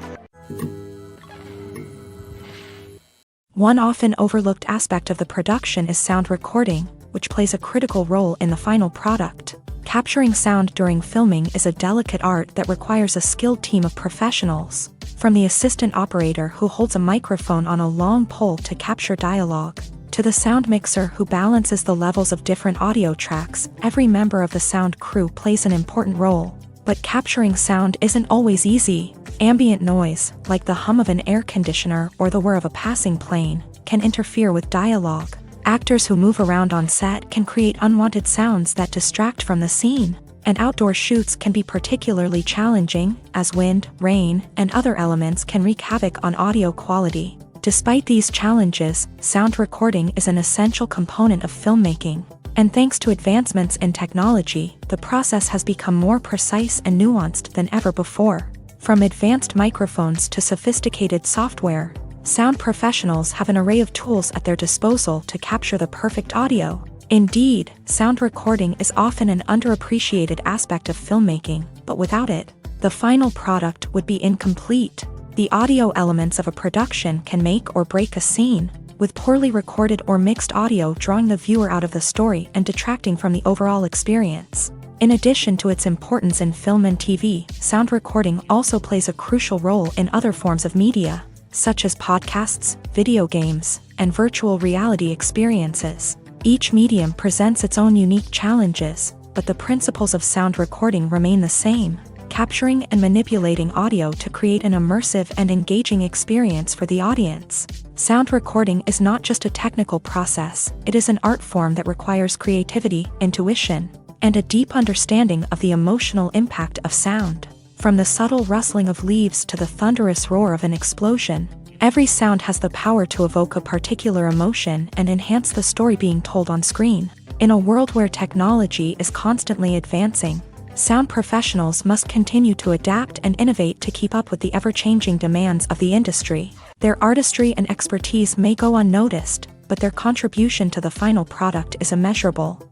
One often overlooked aspect of the production is sound recording, which plays a critical role in the final product. Capturing sound during filming is a delicate art that requires a skilled team of professionals, from the assistant operator who holds a microphone on a long pole to capture dialogue, to the sound mixer who balances the levels of different audio tracks. Every member of the sound crew plays an important role. But capturing sound isn't always easy. Ambient noise, like the hum of an air conditioner or the whir of a passing plane, can interfere with dialogue. Actors who move around on set can create unwanted sounds that distract from the scene, and outdoor shoots can be particularly challenging, as wind, rain, and other elements can wreak havoc on audio quality. Despite these challenges, sound recording is an essential component of filmmaking. And thanks to advancements in technology, the process has become more precise and nuanced than ever before. From advanced microphones to sophisticated software, sound professionals have an array of tools at their disposal to capture the perfect audio. Indeed, sound recording is often an underappreciated aspect of filmmaking, but without it, the final product would be incomplete. The audio elements of a production can make or break a scene, with poorly recorded or mixed audio drawing the viewer out of the story and detracting from the overall experience. In addition to its importance in film and TV, sound recording also plays a crucial role in other forms of media, such as podcasts, video games, and virtual reality experiences. Each medium presents its own unique challenges, but the principles of sound recording remain the same, capturing and manipulating audio to create an immersive and engaging experience for the audience. Sound recording is not just a technical process, it is an art form that requires creativity, intuition, and a deep understanding of the emotional impact of sound. From the subtle rustling of leaves to the thunderous roar of an explosion, every sound has the power to evoke a particular emotion and enhance the story being told on screen. In a world where technology is constantly advancing, sound professionals must continue to adapt and innovate to keep up with the ever-changing demands of the industry. Their artistry and expertise may go unnoticed, but their contribution to the final product is immeasurable.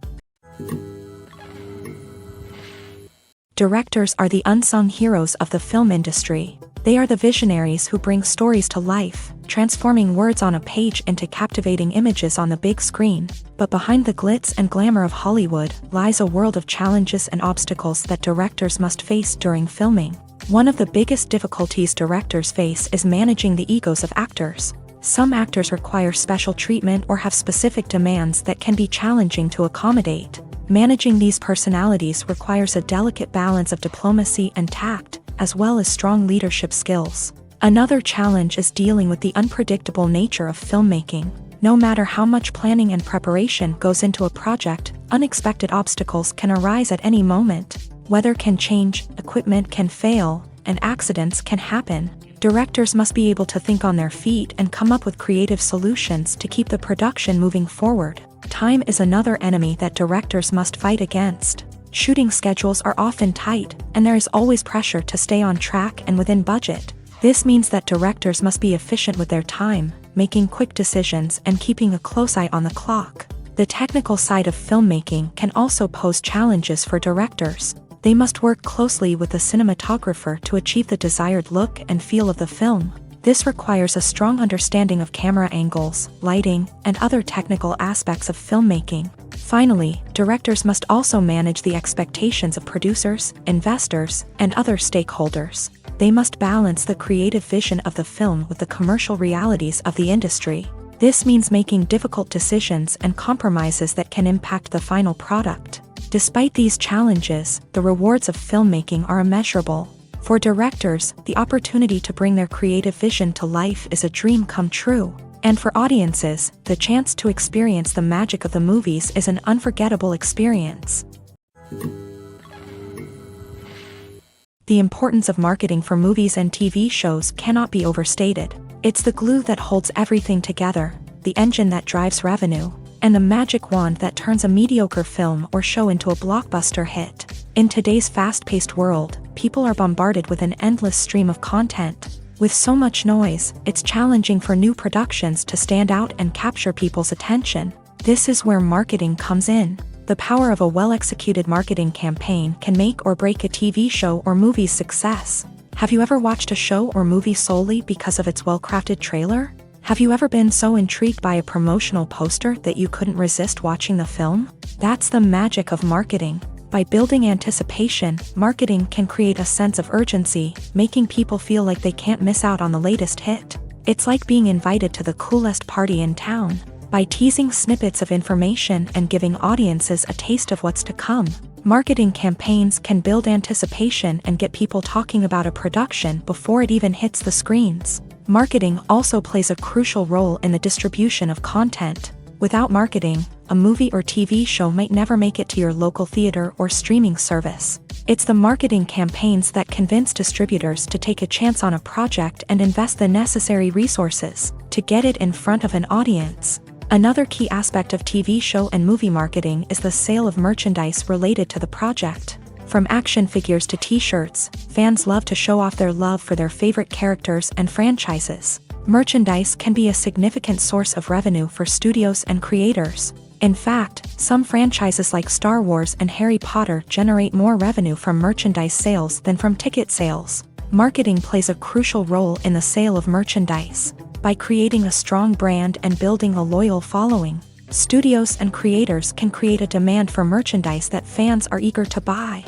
Directors are the unsung heroes of the film industry. They are the visionaries who bring stories to life, transforming words on a page into captivating images on the big screen. But behind the glitz and glamour of Hollywood lies a world of challenges and obstacles that directors must face during filming. One of the biggest difficulties directors face is managing the egos of actors. Some actors require special treatment or have specific demands that can be challenging to accommodate. Managing these personalities requires a delicate balance of diplomacy and tact, as well as strong leadership skills. Another challenge is dealing with the unpredictable nature of filmmaking. No matter how much planning and preparation goes into a project, unexpected obstacles can arise at any moment. Weather can change, equipment can fail, and accidents can happen. Directors must be able to think on their feet and come up with creative solutions to keep the production moving forward. Time is another enemy that directors must fight against. Shooting schedules are often tight, and there is always pressure to stay on track and within budget. This means that directors must be efficient with their time, making quick decisions and keeping a close eye on the clock. The technical side of filmmaking can also pose challenges for directors. They must work closely with the cinematographer to achieve the desired look and feel of the film. This requires a strong understanding of camera angles, lighting, and other technical aspects of filmmaking. Finally, directors must also manage the expectations of producers, investors, and other stakeholders. They must balance the creative vision of the film with the commercial realities of the industry. This means making difficult decisions and compromises that can impact the final product. Despite these challenges, the rewards of filmmaking are immeasurable. For directors, the opportunity to bring their creative vision to life is a dream come true. And for audiences, the chance to experience the magic of the movies is an unforgettable experience. The importance of marketing for movies and TV shows cannot be overstated. It's the glue that holds everything together, the engine that drives revenue, and the magic wand that turns a mediocre film or show into a blockbuster hit. In today's fast-paced world, people are bombarded with an endless stream of content. With so much noise, it's challenging for new productions to stand out and capture people's attention. This is where marketing comes in. The power of a well-executed marketing campaign can make or break a TV show or movie's success. Have you ever watched a show or movie solely because of its well-crafted trailer? Have you ever been so intrigued by a promotional poster that you couldn't resist watching the film? That's the magic of marketing. By building anticipation, marketing can create a sense of urgency, making people feel like they can't miss out on the latest hit. It's like being invited to the coolest party in town. By teasing snippets of information and giving audiences a taste of what's to come, marketing campaigns can build anticipation and get people talking about a production before it even hits the screens. Marketing also plays a crucial role in the distribution of content. Without marketing, a movie or TV show might never make it to your local theater or streaming service. It's the marketing campaigns that convince distributors to take a chance on a project and invest the necessary resources to get it in front of an audience. Another key aspect of TV show and movie marketing is the sale of merchandise related to the project. From action figures to t-shirts, fans love to show off their love for their favorite characters and franchises. Merchandise can be a significant source of revenue for studios and creators. In fact, some franchises like Star Wars and Harry Potter generate more revenue from merchandise sales than from ticket sales. Marketing plays a crucial role in the sale of merchandise. By creating a strong brand and building a loyal following, studios and creators can create a demand for merchandise that fans are eager to buy.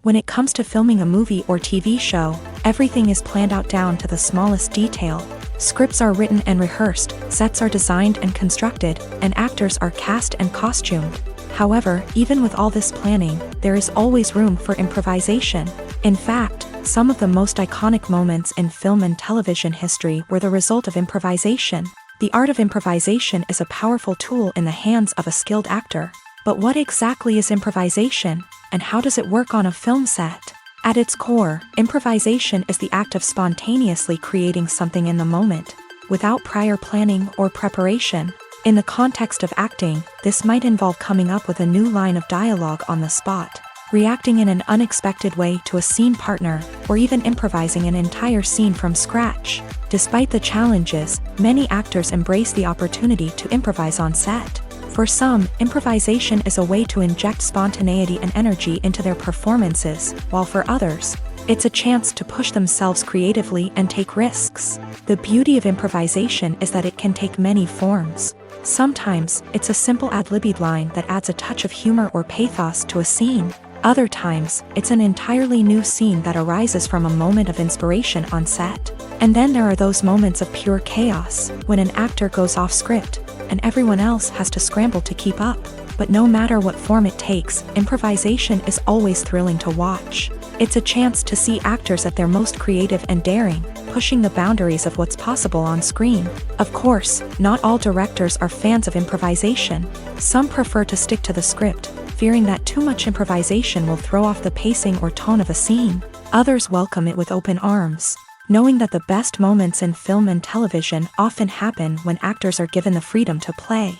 When it comes to filming a movie or TV show, everything is planned out down to the smallest detail. Scripts are written and rehearsed, sets are designed and constructed, and actors are cast and costumed. However, even with all this planning, there is always room for improvisation. In fact, some of the most iconic moments in film and television history were the result of improvisation. The art of improvisation is a powerful tool in the hands of a skilled actor. But what exactly is improvisation, and how does it work on a film set? At its core, improvisation is the act of spontaneously creating something in the moment, without prior planning or preparation. In the context of acting, this might involve coming up with a new line of dialogue on the spot, reacting in an unexpected way to a scene partner, or even improvising an entire scene from scratch. Despite the challenges, many actors embrace the opportunity to improvise on set. For some, improvisation is a way to inject spontaneity and energy into their performances, while for others, it's a chance to push themselves creatively and take risks. The beauty of improvisation is that it can take many forms. Sometimes, it's a simple ad-libbed line that adds a touch of humor or pathos to a scene. Other times, it's an entirely new scene that arises from a moment of inspiration on set. And then there are those moments of pure chaos, when an actor goes off script, and everyone else has to scramble to keep up. But no matter what form it takes, improvisation is always thrilling to watch. It's a chance to see actors at their most creative and daring, pushing the boundaries of what's possible on screen. Of course, not all directors are fans of improvisation. Some prefer to stick to the script, fearing that too much improvisation will throw off the pacing or tone of a scene. Others welcome it with open arms, knowing that the best moments in film and television often happen when actors are given the freedom to play.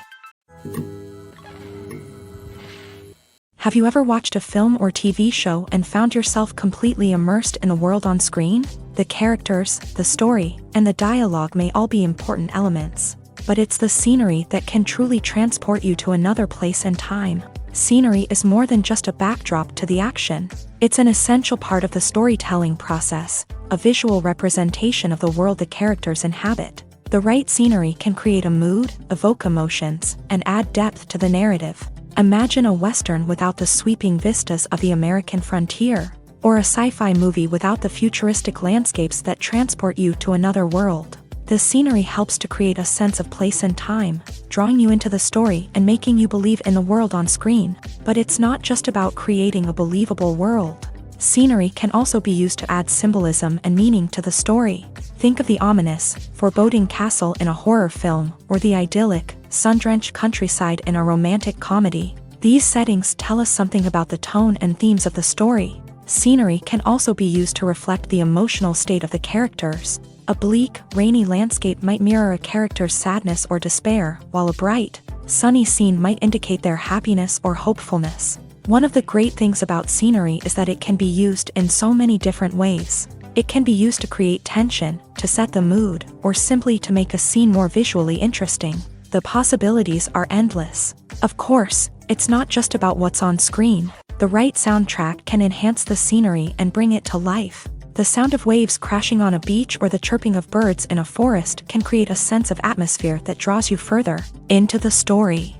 Have you ever watched a film or TV show and found yourself completely immersed in the world on screen? The characters, the story, and the dialogue may all be important elements, but it's the scenery that can truly transport you to another place and time. Scenery is more than just a backdrop to the action. It's an essential part of the storytelling process, a visual representation of the world the characters inhabit. The right scenery can create a mood, evoke emotions, and add depth to the narrative. Imagine a Western without the sweeping vistas of the American frontier, or a sci-fi movie without the futuristic landscapes that transport you to another world. The scenery helps to create a sense of place and time, drawing you into the story and making you believe in the world on screen. But it's not just about creating a believable world. Scenery can also be used to add symbolism and meaning to the story. Think of the ominous, foreboding castle in a horror film, or the idyllic, sun-drenched countryside in a romantic comedy. These settings tell us something about the tone and themes of the story. Scenery can also be used to reflect the emotional state of the characters. A bleak, rainy landscape might mirror a character's sadness or despair, while a bright, sunny scene might indicate their happiness or hopefulness. One of the great things about scenery is that it can be used in so many different ways. It can be used to create tension, to set the mood, or simply to make a scene more visually interesting. The possibilities are endless. Of course, it's not just about what's on screen. The right soundtrack can enhance the scenery and bring it to life. The sound of waves crashing on a beach or the chirping of birds in a forest can create a sense of atmosphere that draws you further into the story.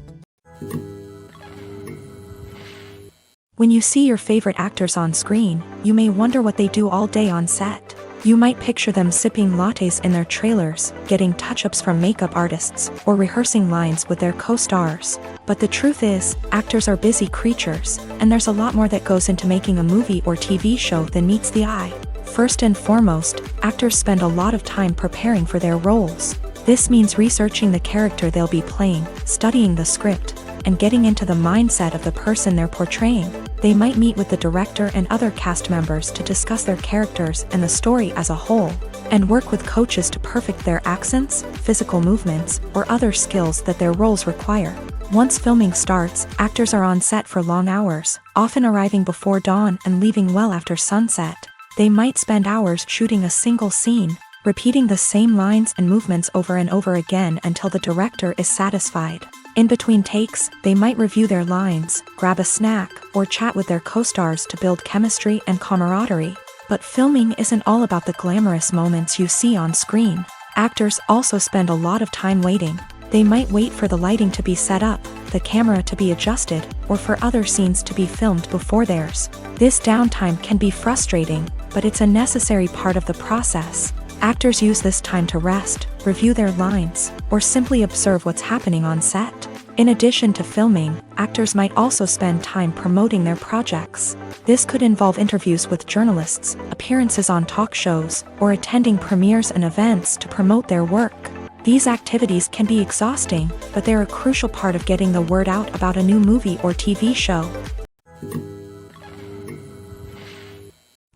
When you see your favorite actors on screen, you may wonder what they do all day on set. You might picture them sipping lattes in their trailers, getting touch-ups from makeup artists, or rehearsing lines with their co-stars. But the truth is, actors are busy creatures, and there's a lot more that goes into making a movie or TV show than meets the eye. First and foremost, actors spend a lot of time preparing for their roles. This means researching the character they'll be playing, studying the script, and getting into the mindset of the person they're portraying. They might meet with the director and other cast members to discuss their characters and the story as a whole, and work with coaches to perfect their accents, physical movements, or other skills that their roles require. Once filming starts, actors are on set for long hours, often arriving before dawn and leaving well after sunset. They might spend hours shooting a single scene, repeating the same lines and movements over and over again until the director is satisfied. In between takes, they might review their lines, grab a snack, or chat with their co-stars to build chemistry and camaraderie. But filming isn't all about the glamorous moments you see on screen. Actors also spend a lot of time waiting. They might wait for the lighting to be set up, the camera to be adjusted, or for other scenes to be filmed before theirs. This downtime can be frustrating, but it's a necessary part of the process. Actors use this time to rest, review their lines, or simply observe what's happening on set. In addition to filming, actors might also spend time promoting their projects. This could involve interviews with journalists, appearances on talk shows, or attending premieres and events to promote their work. These activities can be exhausting, but they're a crucial part of getting the word out about a new movie or TV show.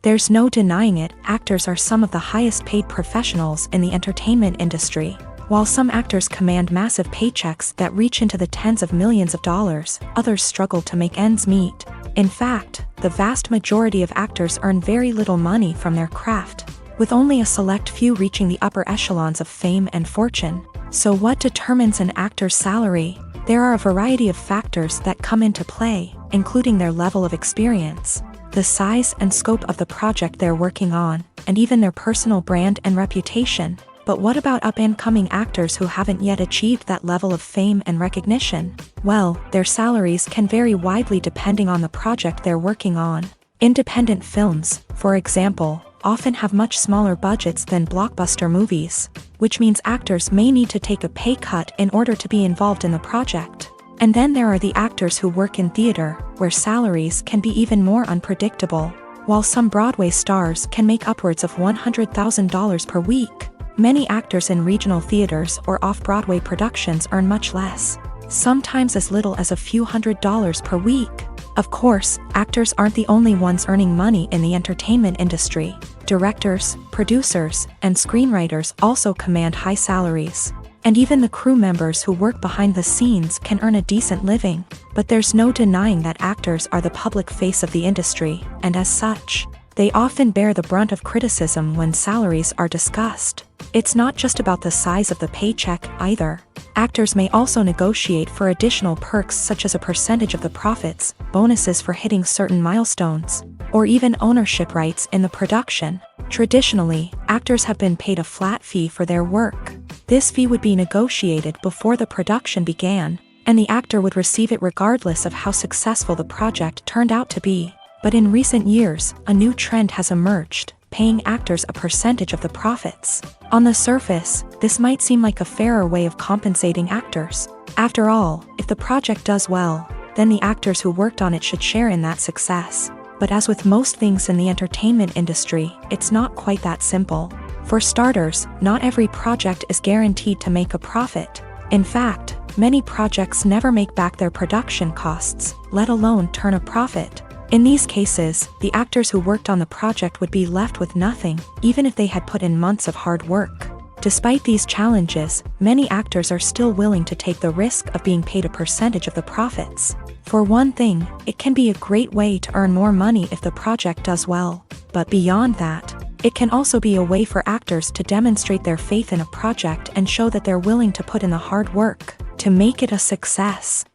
There's no denying it, actors are some of the highest paid professionals in the entertainment industry. While some actors command massive paychecks that reach into the tens of millions of dollars, others struggle to make ends meet. In fact, the vast majority of actors earn very little money from their craft, with only a select few reaching the upper echelons of fame and fortune. So what determines an actor's salary? There are a variety of factors that come into play, including their level of experience, the size and scope of the project they're working on, and even their personal brand and reputation. But what about up-and-coming actors who haven't yet achieved that level of fame and recognition? Well, their salaries can vary widely depending on the project they're working on. Independent films, for example, often have much smaller budgets than blockbuster movies, which means actors may need to take a pay cut in order to be involved in the project. And then there are the actors who work in theater, where salaries can be even more unpredictable. While some Broadway stars can make upwards of $100,000 per week, many actors in regional theaters or off-Broadway productions earn much less, sometimes as little as a few $100s per week. Of course, actors aren't the only ones earning money in the entertainment industry. Directors, producers, and screenwriters also command high salaries. And even the crew members who work behind the scenes can earn a decent living. But there's no denying that actors are the public face of the industry, and as such, they often bear the brunt of criticism when salaries are discussed. It's not just about the size of the paycheck either. Actors may also negotiate for additional perks such as a percentage of the profits, bonuses for hitting certain milestones, or even ownership rights in the production. Traditionally, actors have been paid a flat fee for their work. This fee would be negotiated before the production began, and the actor would receive it regardless of how successful the project turned out to be. But in recent years, a new trend has emerged, paying actors a percentage of the profits. On the surface, this might seem like a fairer way of compensating actors. After all, if the project does well, then the actors who worked on it should share in that success. But as with most things in the entertainment industry, it's not quite that simple. For starters, not every project is guaranteed to make a profit. In fact, many projects never make back their production costs, let alone turn a profit. In these cases, the actors who worked on the project would be left with nothing, even if they had put in months of hard work. Despite these challenges, many actors are still willing to take the risk of being paid a percentage of the profits. For one thing, it can be a great way to earn more money if the project does well. But beyond that, it can also be a way for actors to demonstrate their faith in a project and show that they're willing to put in the hard work to make it a success.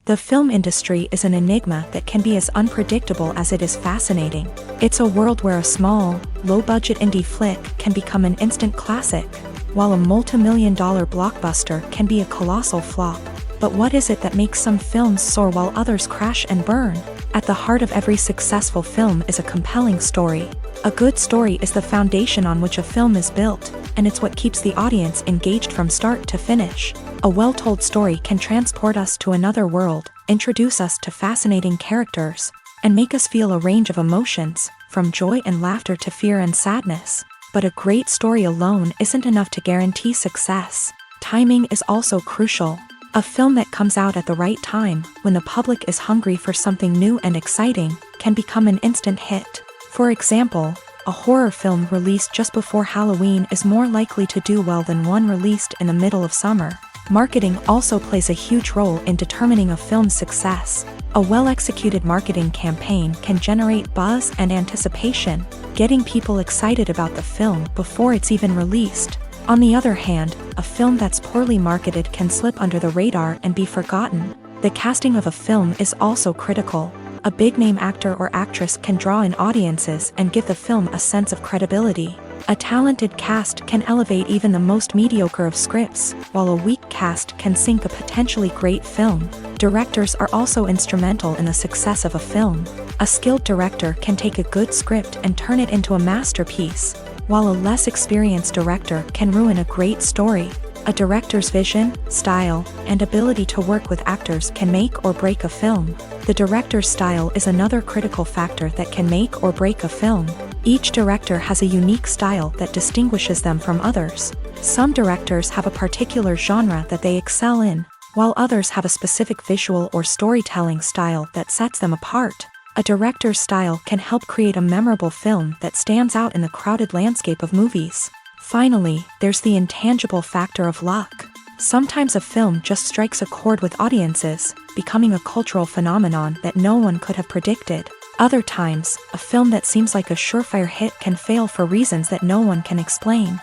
The film industry is an enigma that can be as unpredictable as it is fascinating. It's a world where a small, low-budget indie flick can become an instant classic, while a multi-million-dollar blockbuster can be a colossal flop. But what is it that makes some films soar while others crash and burn? At the heart of every successful film is a compelling story. A good story is the foundation on which a film is built, and it's what keeps the audience engaged from start to finish. A well-told story can transport us to another world, introduce us to fascinating characters, and make us feel a range of emotions, from joy and laughter to fear and sadness. But a great story alone isn't enough to guarantee success. Timing is also crucial. A film that comes out at the right time, when the public is hungry for something new and exciting, can become an instant hit. For example, a horror film released just before Halloween is more likely to do well than one released in the middle of summer. Marketing also plays a huge role in determining a film's success. A well-executed marketing campaign can generate buzz and anticipation, getting people excited about the film before it's even released. On the other hand, a film that's poorly marketed can slip under the radar and be forgotten. The casting of a film is also critical. A big-name actor or actress can draw in audiences and give the film a sense of credibility. A talented cast can elevate even the most mediocre of scripts, while a weak cast can sink a potentially great film. Directors are also instrumental in the success of a film. A skilled director can take a good script and turn it into a masterpiece, while a less experienced director can ruin a great story. A director's vision, style, and ability to work with actors can make or break a film. The director's style is another critical factor that can make or break a film. Each director has a unique style that distinguishes them from others. Some directors have a particular genre that they excel in, while others have a specific visual or storytelling style that sets them apart. A director's style can help create a memorable film that stands out in the crowded landscape of movies. Finally, there's the intangible factor of luck. Sometimes a film just strikes a chord with audiences, becoming a cultural phenomenon that no one could have predicted. Other times, a film that seems like a surefire hit can fail for reasons that no one can explain.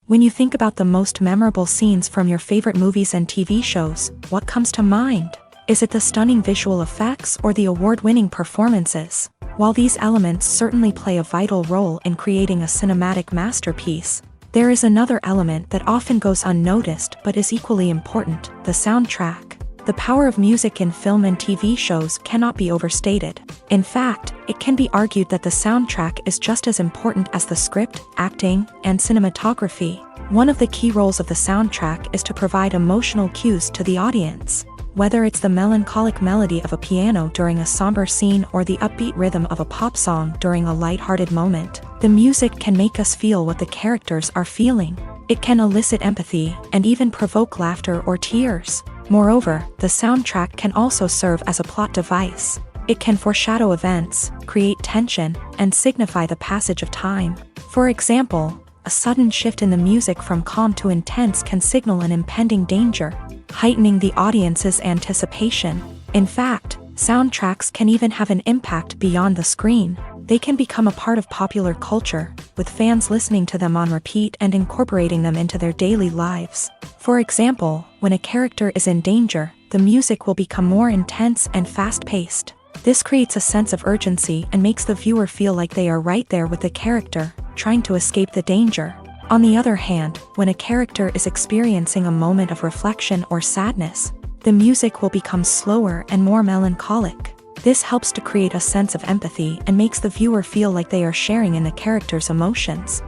When you think about the most memorable scenes from your favorite movies and TV shows, what comes to mind? Is it the stunning visual effects or the award-winning performances? While these elements certainly play a vital role in creating a cinematic masterpiece, there is another element that often goes unnoticed but is equally important: the soundtrack. The power of music in film and TV shows cannot be overstated. In fact, it can be argued that the soundtrack is just as important as the script, acting, and cinematography. One of the key roles of the soundtrack is to provide emotional cues to the audience. Whether it's the melancholic melody of a piano during a somber scene or the upbeat rhythm of a pop song during a lighthearted moment, the music can make us feel what the characters are feeling. It can elicit empathy and even provoke laughter or tears. Moreover, the soundtrack can also serve as a plot device. It can foreshadow events, create tension, and signify the passage of time. For example, a sudden shift in the music from calm to intense can signal an impending danger, heightening the audience's anticipation. In fact, soundtracks can even have an impact beyond the screen. They can become a part of popular culture, with fans listening to them on repeat and incorporating them into their daily lives. For example, when a character is in danger, the music will become more intense and fast-paced. This creates a sense of urgency and makes the viewer feel like they are right there with the character, trying to escape the danger. On the other hand, when a character is experiencing a moment of reflection or sadness, the music will become slower and more melancholic. This helps to create a sense of empathy and makes the viewer feel like they are sharing in the character's emotions.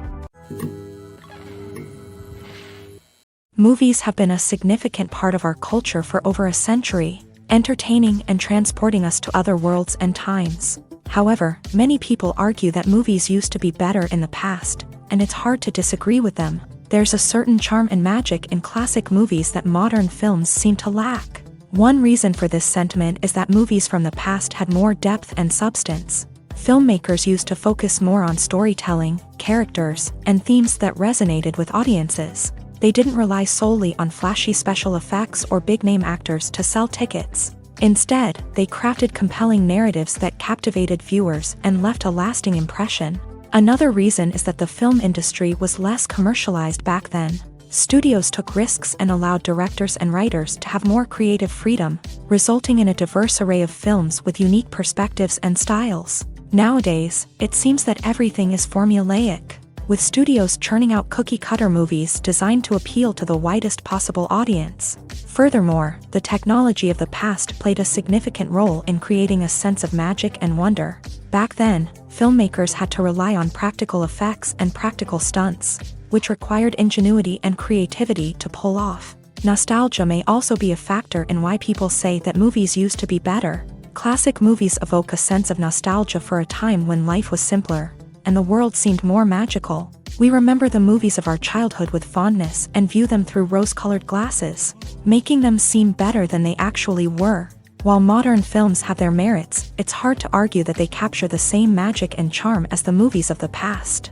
Movies have been a significant part of our culture for over a century, entertaining and transporting us to other worlds and times. However, many people argue that movies used to be better in the past, and it's hard to disagree with them. There's a certain charm and magic in classic movies that modern films seem to lack. One reason for this sentiment is that movies from the past had more depth and substance. Filmmakers used to focus more on storytelling, characters, and themes that resonated with audiences. They didn't rely solely on flashy special effects or big-name actors to sell tickets. Instead, they crafted compelling narratives that captivated viewers and left a lasting impression. Another reason is that the film industry was less commercialized back then. Studios took risks and allowed directors and writers to have more creative freedom, resulting in a diverse array of films with unique perspectives and styles. Nowadays, it seems that everything is formulaic, with studios churning out cookie-cutter movies designed to appeal to the widest possible audience. Furthermore, the technology of the past played a significant role in creating a sense of magic and wonder. Back then, filmmakers had to rely on practical effects and practical stunts, which required ingenuity and creativity to pull off. Nostalgia may also be a factor in why people say that movies used to be better. Classic movies evoke a sense of nostalgia for a time when life was simpler, and the world seemed more magical. We remember the movies of our childhood with fondness and view them through rose-colored glasses, making them seem better than they actually were. While modern films have their merits, it's hard to argue that they capture the same magic and charm as the movies of the past.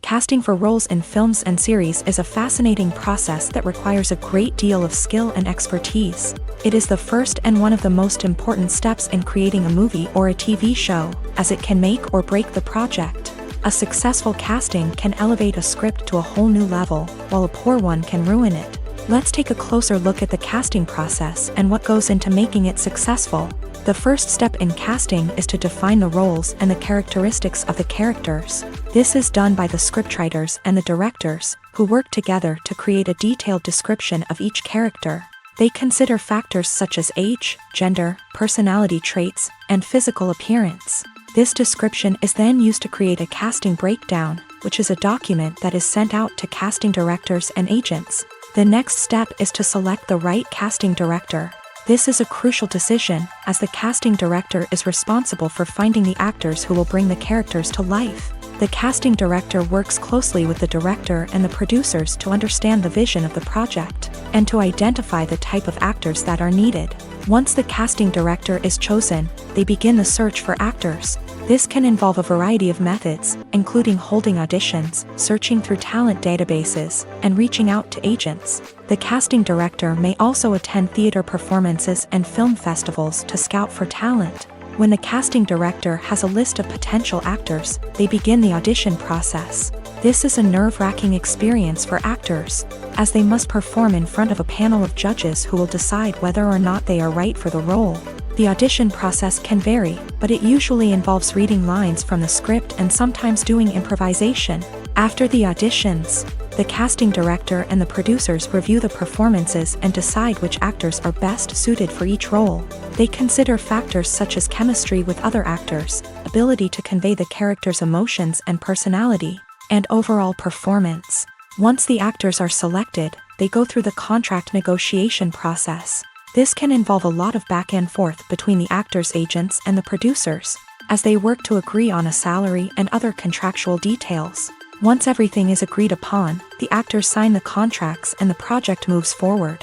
Casting for roles in films and series is a fascinating process that requires a great deal of skill and expertise. It is the first and one of the most important steps in creating a movie or a TV show, as it can make or break the project. A successful casting can elevate a script to a whole new level, while a poor one can ruin it. Let's take a closer look at the casting process and what goes into making it successful. The first step in casting is to define the roles and the characteristics of the characters. This is done by the scriptwriters and the directors, who work together to create a detailed description of each character. They consider factors such as age, gender, personality traits, and physical appearance. This description is then used to create a casting breakdown, which is a document that is sent out to casting directors and agents. The next step is to select the right casting director. This is a crucial decision, as the casting director is responsible for finding the actors who will bring the characters to life. The casting director works closely with the director and the producers to understand the vision of the project, and to identify the type of actors that are needed. Once the casting director is chosen, they begin the search for actors. This can involve a variety of methods, including holding auditions, searching through talent databases, and reaching out to agents. The casting director may also attend theater performances and film festivals to scout for talent. When the casting director has a list of potential actors, they begin the audition process. This is a nerve-wracking experience for actors, as they must perform in front of a panel of judges who will decide whether or not they are right for the role. The audition process can vary, but it usually involves reading lines from the script and sometimes doing improvisation. After the auditions, the casting director and the producers review the performances and decide which actors are best suited for each role. They consider factors such as chemistry with other actors, ability to convey the character's emotions and personality, and overall performance. Once the actors are selected, they go through the contract negotiation process. This can involve a lot of back and forth between the actors' agents and the producers, as they work to agree on a salary and other contractual details. Once everything is agreed upon, the actors sign the contracts and the project moves forward.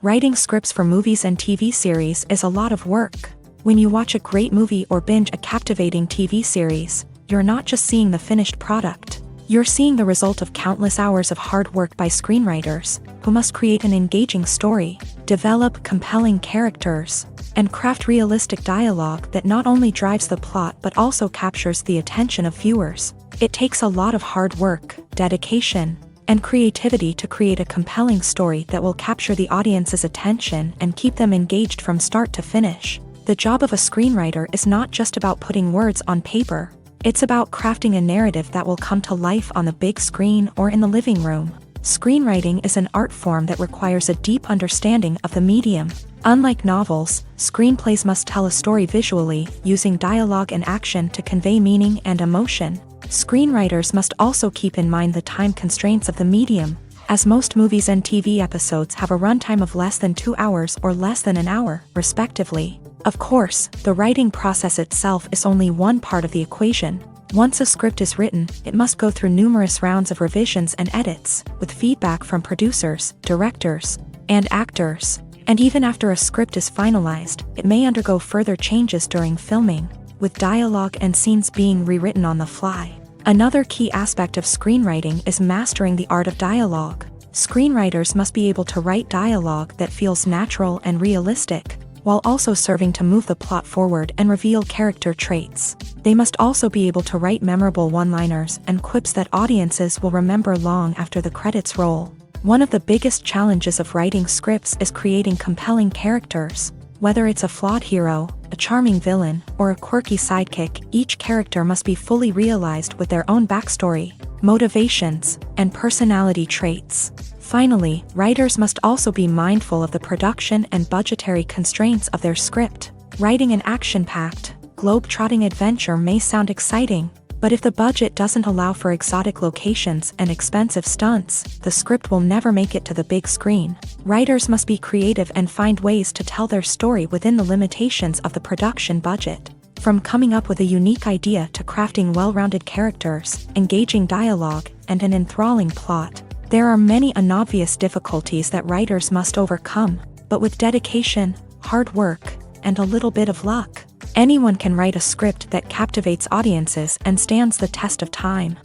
Writing scripts for movies and TV series is a lot of work. When you watch a great movie or binge a captivating TV series, you're not just seeing the finished product. You're seeing the result of countless hours of hard work by screenwriters, who must create an engaging story, develop compelling characters, and craft realistic dialogue that not only drives the plot but also captures the attention of viewers. It takes a lot of hard work, dedication, and creativity to create a compelling story that will capture the audience's attention and keep them engaged from start to finish. The job of a screenwriter is not just about putting words on paper. It's about crafting a narrative that will come to life on the big screen or in the living room. Screenwriting is an art form that requires a deep understanding of the medium. Unlike novels, screenplays must tell a story visually, using dialogue and action to convey meaning and emotion. Screenwriters must also keep in mind the time constraints of the medium, as most movies and TV episodes have a runtime of less than 2 hours or less than an hour, respectively. Of course, the writing process itself is only one part of the equation. Once a script is written, it must go through numerous rounds of revisions and edits, with feedback from producers, directors, and actors. And even after a script is finalized, it may undergo further changes during filming, with dialogue and scenes being rewritten on the fly. Another key aspect of screenwriting is mastering the art of dialogue. Screenwriters must be able to write dialogue that feels natural and realistic, while also serving to move the plot forward and reveal character traits. They must also be able to write memorable one-liners and quips that audiences will remember long after the credits roll. One of the biggest challenges of writing scripts is creating compelling characters. Whether it's a flawed hero, a charming villain, or a quirky sidekick, each character must be fully realized with their own backstory, motivations, and personality traits. Finally, writers must also be mindful of the production and budgetary constraints of their script. Writing an action-packed, globe-trotting adventure may sound exciting, But if the budget doesn't allow for exotic locations and expensive stunts, the script will never make it to the big screen. Writers must be creative and find ways to tell their story within the limitations of the production budget. From coming up with a unique idea to crafting well-rounded characters, engaging dialogue, and an enthralling plot, there are many unobvious difficulties that writers must overcome. But with dedication, hard work, and a little bit of luck, anyone can write a script that captivates audiences and stands the test of time.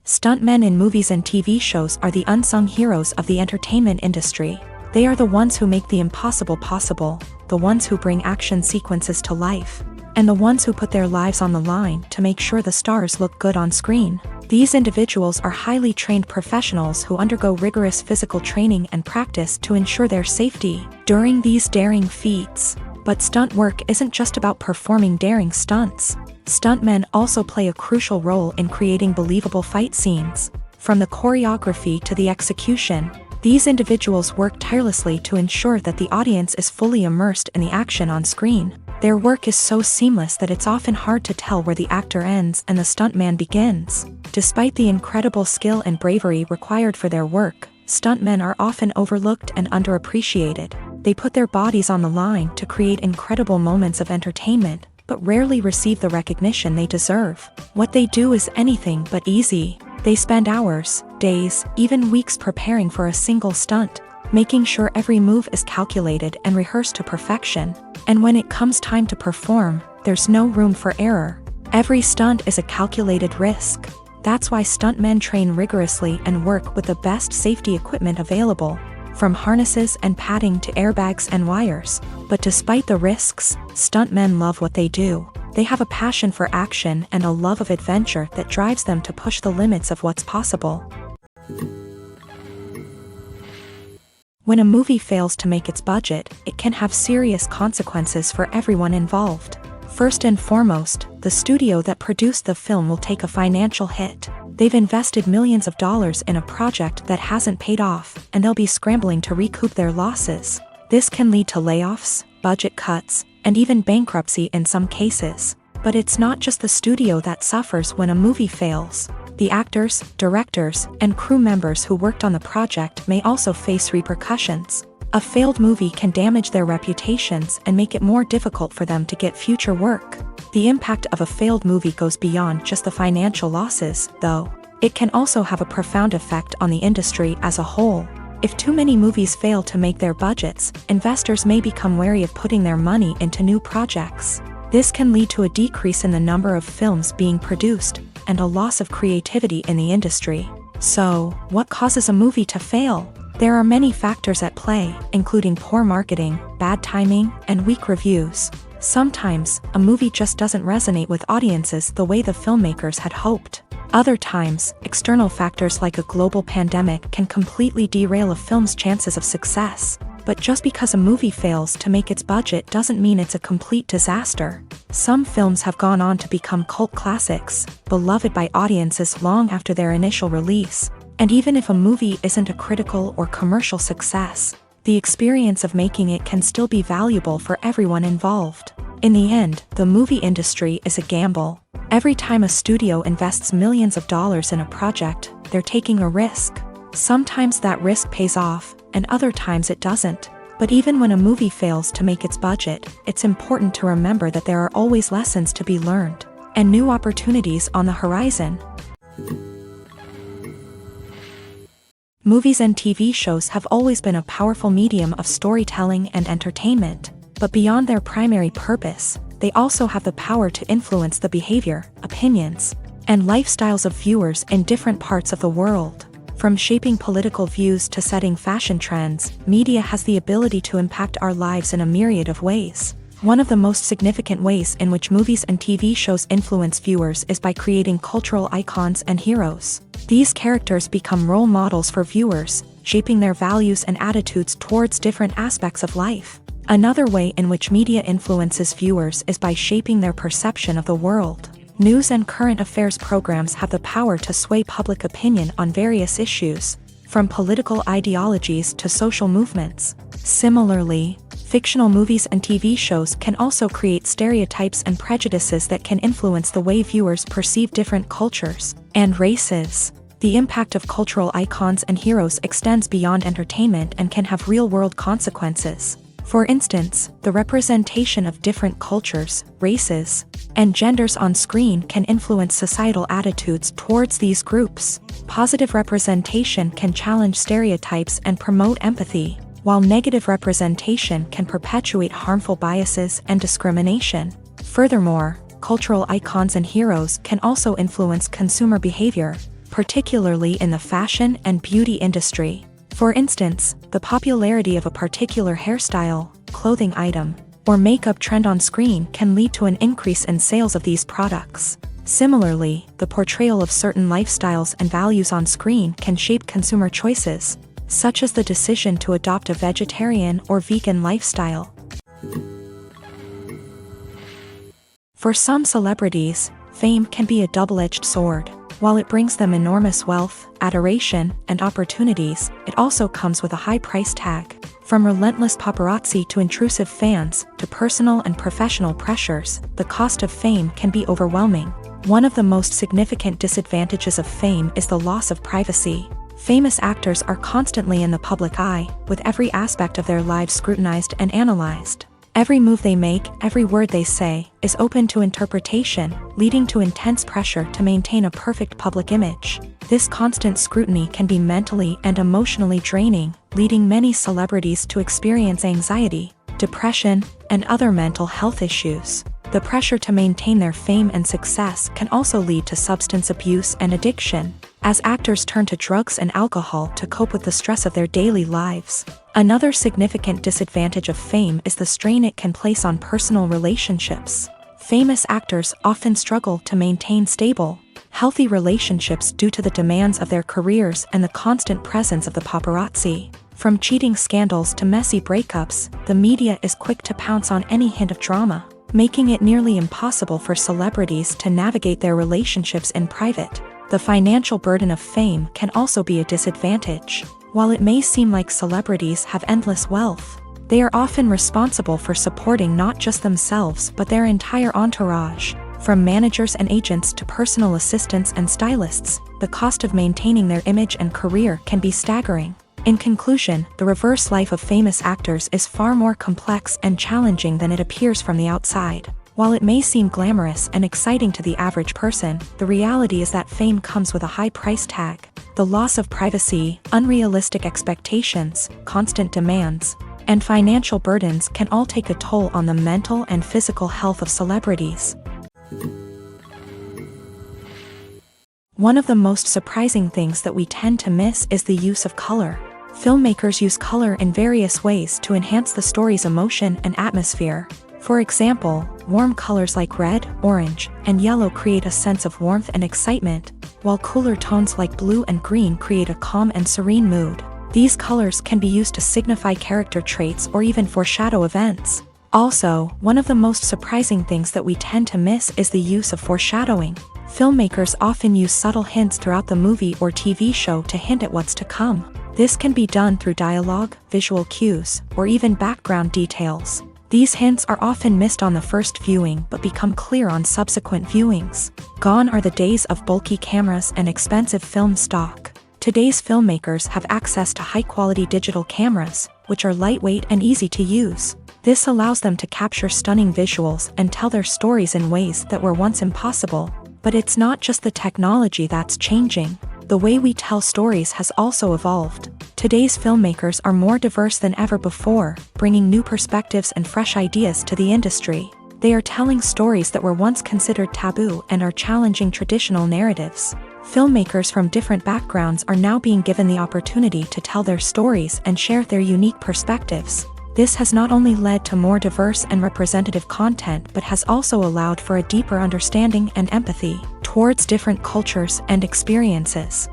Stuntmen in movies and TV shows are the unsung heroes of the entertainment industry. They are the ones who make the impossible possible, the ones who bring action sequences to life, and the ones who put their lives on the line to make sure the stars look good on screen. These individuals are highly trained professionals who undergo rigorous physical training and practice to ensure their safety during these daring feats. But stunt work isn't just about performing daring stunts. Stuntmen also play a crucial role in creating believable fight scenes. From the choreography to the execution, these individuals work tirelessly to ensure that the audience is fully immersed in the action on screen. Their work is so seamless that it's often hard to tell where the actor ends and the stuntman begins. Despite the incredible skill and bravery required for their work, stuntmen are often overlooked and underappreciated. They put their bodies on the line to create incredible moments of entertainment, but rarely receive the recognition they deserve. What they do is anything but easy. They spend hours, days, even weeks preparing for a single stunt, making sure every move is calculated and rehearsed to perfection. And when it comes time to perform, there's no room for error. Every stunt is a calculated risk. That's why stuntmen train rigorously and work with the best safety equipment available, from harnesses and padding to airbags and wires. But despite the risks, stuntmen love what they do. They have a passion for action and a love of adventure that drives them to push the limits of what's possible. When a movie fails to make its budget, it can have serious consequences for everyone involved. First and foremost, the studio that produced the film will take a financial hit. They've invested millions of dollars in a project that hasn't paid off, and they'll be scrambling to recoup their losses. This can lead to layoffs, budget cuts, and even bankruptcy in some cases. But it's not just the studio that suffers when a movie fails. The actors, directors, and crew members who worked on the project may also face repercussions. A failed movie can damage their reputations and make it more difficult for them to get future work. The impact of a failed movie goes beyond just the financial losses, though. It can also have a profound effect on the industry as a whole. If too many movies fail to make their budgets, investors may become wary of putting their money into new projects. This can lead to a decrease in the number of films being produced, and a loss of creativity in the industry. So, what causes a movie to fail? There are many factors at play, including poor marketing, bad timing, and weak reviews. Sometimes, a movie just doesn't resonate with audiences the way the filmmakers had hoped. Other times, external factors like a global pandemic can completely derail a film's chances of success. But just because a movie fails to make its budget doesn't mean it's a complete disaster. Some films have gone on to become cult classics, beloved by audiences long after their initial release. And even if a movie isn't a critical or commercial success, the experience of making it can still be valuable for everyone involved. In the end, the movie industry is a gamble. Every time a studio invests millions of dollars in a project, they're taking a risk. Sometimes that risk pays off, and other times it doesn't. But even when a movie fails to make its budget, it's important to remember that there are always lessons to be learned, and new opportunities on the horizon. Movies and TV shows have always been a powerful medium of storytelling and entertainment, but beyond their primary purpose, they also have the power to influence the behavior, opinions, and lifestyles of viewers in different parts of the world. From shaping political views to setting fashion trends, media has the ability to impact our lives in a myriad of ways. One of the most significant ways in which movies and TV shows influence viewers is by creating cultural icons and heroes. These characters become role models for viewers, shaping their values and attitudes towards different aspects of life. Another way in which media influences viewers is by shaping their perception of the world. News and current affairs programs have the power to sway public opinion on various issues, from political ideologies to social movements. Similarly, Fictional movies and TV shows can also create stereotypes and prejudices that can influence the way viewers perceive different cultures and races. The impact of cultural icons and heroes extends beyond entertainment and can have real-world consequences. For instance, the representation of different cultures, races, and genders on screen can influence societal attitudes towards these groups. Positive representation can challenge stereotypes and promote empathy, while negative representation can perpetuate harmful biases and discrimination. Furthermore, cultural icons and heroes can also influence consumer behavior, particularly in the fashion and beauty industry. For instance, the popularity of a particular hairstyle, clothing item, or makeup trend on screen can lead to an increase in sales of these products. Similarly, the portrayal of certain lifestyles and values on screen can shape consumer choices, such as the decision to adopt a vegetarian or vegan lifestyle. For some celebrities, fame can be a double-edged sword. While it brings them enormous wealth, adoration, and opportunities, it also comes with a high price tag. From relentless paparazzi to intrusive fans, to personal and professional pressures, the cost of fame can be overwhelming. One of the most significant disadvantages of fame is the loss of privacy. Famous actors are constantly in the public eye, with every aspect of their lives scrutinized and analyzed. Every move they make, every word they say, is open to interpretation, leading to intense pressure to maintain a perfect public image. This constant scrutiny can be mentally and emotionally draining, leading many celebrities to experience anxiety, depression, and other mental health issues. The pressure to maintain their fame and success can also lead to substance abuse and addiction, as actors turn to drugs and alcohol to cope with the stress of their daily lives. Another significant disadvantage of fame is the strain it can place on personal relationships. Famous actors often struggle to maintain stable, healthy relationships due to the demands of their careers and the constant presence of the paparazzi. From cheating scandals to messy breakups, the media is quick to pounce on any hint of drama, making it nearly impossible for celebrities to navigate their relationships in private. The financial burden of fame can also be a disadvantage. While it may seem like celebrities have endless wealth, they are often responsible for supporting not just themselves but their entire entourage. From managers and agents to personal assistants and stylists, the cost of maintaining their image and career can be staggering. In conclusion, the reverse life of famous actors is far more complex and challenging than it appears from the outside. While it may seem glamorous and exciting to the average person, the reality is that fame comes with a high price tag. The loss of privacy, unrealistic expectations, constant demands, and financial burdens can all take a toll on the mental and physical health of celebrities. One of the most surprising things that we tend to miss is the use of color. Filmmakers use color in various ways to enhance the story's emotion and atmosphere. For example, warm colors like red, orange, and yellow create a sense of warmth and excitement, while cooler tones like blue and green create a calm and serene mood. These colors can be used to signify character traits or even foreshadow events. Also, one of the most surprising things that we tend to miss is the use of foreshadowing. Filmmakers often use subtle hints throughout the movie or TV show to hint at what's to come. This can be done through dialogue, visual cues, or even background details. These hints are often missed on the first viewing but become clear on subsequent viewings. Gone are the days of bulky cameras and expensive film stock. Today's filmmakers have access to high-quality digital cameras, which are lightweight and easy to use. This allows them to capture stunning visuals and tell their stories in ways that were once impossible. But it's not just the technology that's changing. The way we tell stories has also evolved. Today's filmmakers are more diverse than ever before, bringing new perspectives and fresh ideas to the industry. They are telling stories that were once considered taboo and are challenging traditional narratives. Filmmakers from different backgrounds are now being given the opportunity to tell their stories and share their unique perspectives. This has not only led to more diverse and representative content but has also allowed for a deeper understanding and empathy towards different cultures and experiences.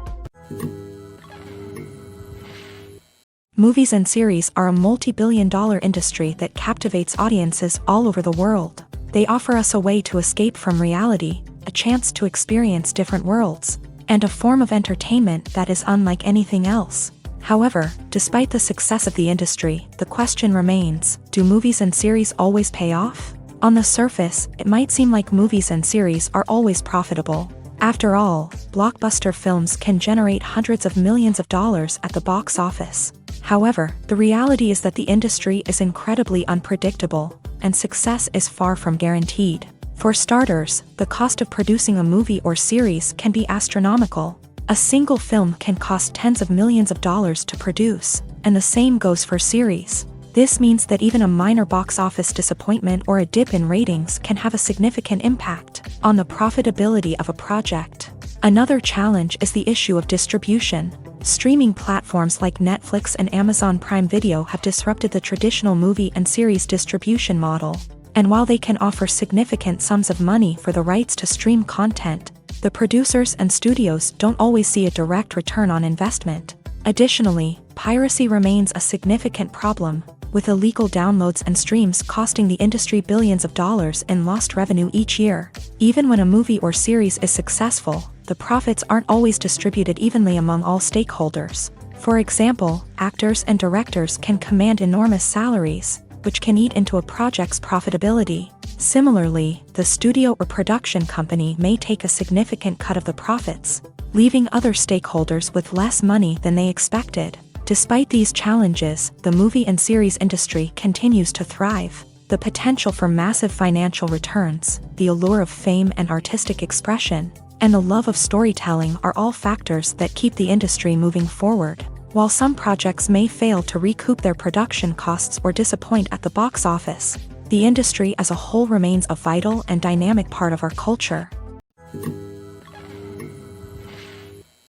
Movies and series are a multi-billion-dollar industry that captivates audiences all over the world. They offer us a way to escape from reality, a chance to experience different worlds, and a form of entertainment that is unlike anything else. However, despite the success of the industry, the question remains, do movies and series always pay off? On the surface, it might seem like movies and series are always profitable. After all, blockbuster films can generate hundreds of millions of dollars at the box office. However, the reality is that the industry is incredibly unpredictable, and success is far from guaranteed. For starters, the cost of producing a movie or series can be astronomical. A single film can cost tens of millions of dollars to produce, and the same goes for series. This means that even a minor box office disappointment or a dip in ratings can have a significant impact on the profitability of a project. Another challenge is the issue of distribution. Streaming platforms like Netflix and Amazon Prime Video have disrupted the traditional movie and series distribution model. And while they can offer significant sums of money for the rights to stream content, the producers and studios don't always see a direct return on investment. Additionally, piracy remains a significant problem, with illegal downloads and streams costing the industry billions of dollars in lost revenue each year. Even when a movie or series is successful, the profits aren't always distributed evenly among all stakeholders. For example, actors and directors can command enormous salaries, which can eat into a project's profitability. Similarly, the studio or production company may take a significant cut of the profits, leaving other stakeholders with less money than they expected. Despite these challenges, the movie and series industry continues to thrive. The potential for massive financial returns, the allure of fame and artistic expression, and the love of storytelling are all factors that keep the industry moving forward. While some projects may fail to recoup their production costs or disappoint at the box office, the industry as a whole remains a vital and dynamic part of our culture.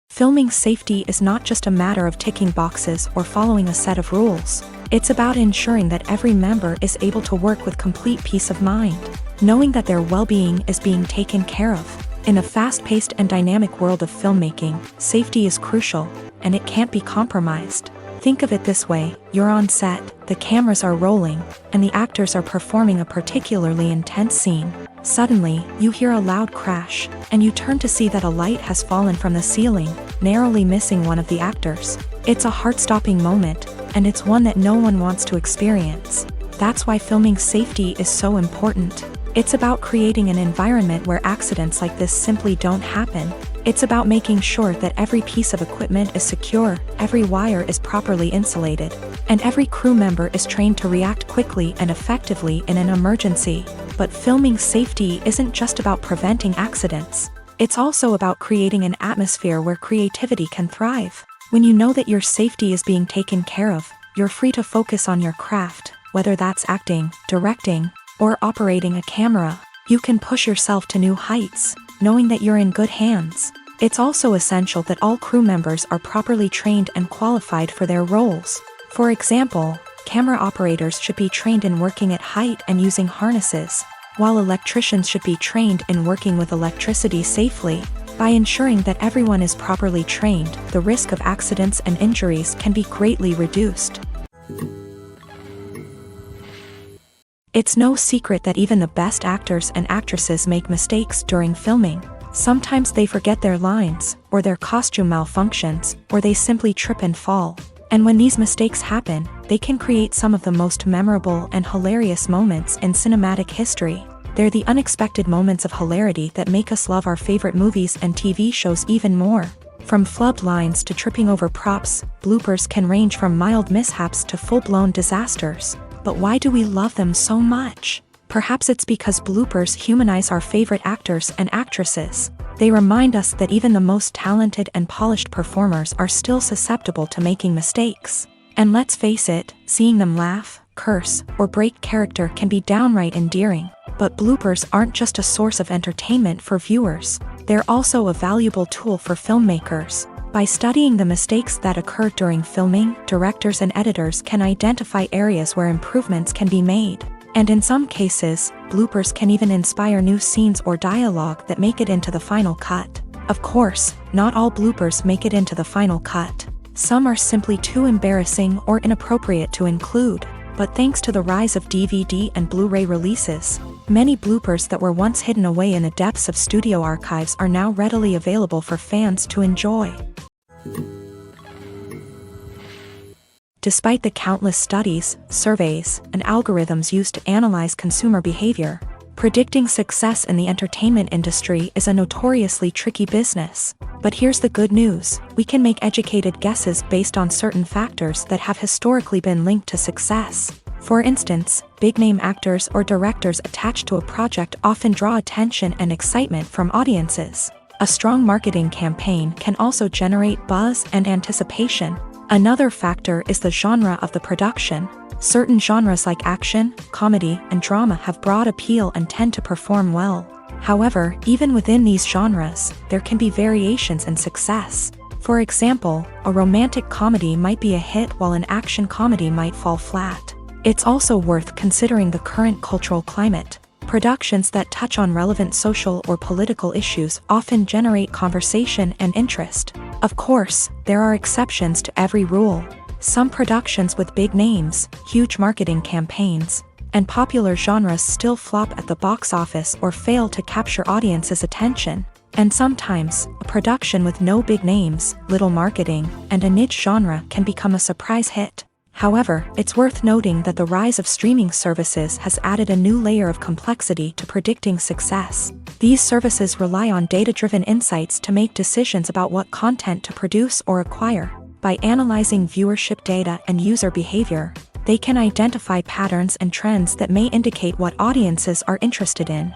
Filming safety is not just a matter of ticking boxes or following a set of rules. It's about ensuring that every member is able to work with complete peace of mind, knowing that their well-being is being taken care of. In a fast-paced and dynamic world of filmmaking, safety is crucial, and it can't be compromised. Think of it this way: you're on set, the cameras are rolling, and the actors are performing a particularly intense scene. Suddenly, you hear a loud crash, and you turn to see that a light has fallen from the ceiling, narrowly missing one of the actors. It's a heart-stopping moment, and it's one that no one wants to experience. That's why filming safety is so important. It's about creating an environment where accidents like this simply don't happen. It's about making sure that every piece of equipment is secure, every wire is properly insulated, and every crew member is trained to react quickly and effectively in an emergency. But filming safety isn't just about preventing accidents. It's also about creating an atmosphere where creativity can thrive. When you know that your safety is being taken care of, you're free to focus on your craft, whether that's acting, directing, or operating a camera. You can push yourself to new heights, knowing that you're in good hands. It's also essential that all crew members are properly trained and qualified for their roles. For example, camera operators should be trained in working at height and using harnesses, while electricians should be trained in working with electricity safely. By ensuring that everyone is properly trained, the risk of accidents and injuries can be greatly reduced. It's no secret that even the best actors and actresses make mistakes during filming. Sometimes they forget their lines, or their costume malfunctions, or they simply trip and fall. And when these mistakes happen, they can create some of the most memorable and hilarious moments in cinematic history. They're the unexpected moments of hilarity that make us love our favorite movies and TV shows even more. From flubbed lines to tripping over props, bloopers can range from mild mishaps to full-blown disasters. But why do we love them so much? Perhaps it's because bloopers humanize our favorite actors and actresses. They remind us that even the most talented and polished performers are still susceptible to making mistakes. And let's face it, seeing them laugh, curse, or break character can be downright endearing. But bloopers aren't just a source of entertainment for viewers. They're also a valuable tool for filmmakers. By studying the mistakes that occur during filming, directors and editors can identify areas where improvements can be made. And in some cases, bloopers can even inspire new scenes or dialogue that make it into the final cut. Of course, not all bloopers make it into the final cut. Some are simply too embarrassing or inappropriate to include. But thanks to the rise of DVD and Blu-ray releases, many bloopers that were once hidden away in the depths of studio archives are now readily available for fans to enjoy. Despite the countless studies, surveys, and algorithms used to analyze consumer behavior, predicting success in the entertainment industry is a notoriously tricky business. But here's the good news: we can make educated guesses based on certain factors that have historically been linked to success. For instance, big-name actors or directors attached to a project often draw attention and excitement from audiences. A strong marketing campaign can also generate buzz and anticipation. Another factor is the genre of the production. Certain genres like action, comedy, and drama have broad appeal and tend to perform well. However, even within these genres, there can be variations in success. For example, a romantic comedy might be a hit while an action comedy might fall flat. It's also worth considering the current cultural climate. Productions that touch on relevant social or political issues often generate conversation and interest. Of course, there are exceptions to every rule. Some productions with big names, huge marketing campaigns, and popular genres still flop at the box office or fail to capture audiences' attention. And sometimes, a production with no big names, little marketing, and a niche genre can become a surprise hit. However, it's worth noting that the rise of streaming services has added a new layer of complexity to predicting success. These services rely on data-driven insights to make decisions about what content to produce or acquire. By analyzing viewership data and user behavior, they can identify patterns and trends that may indicate what audiences are interested in.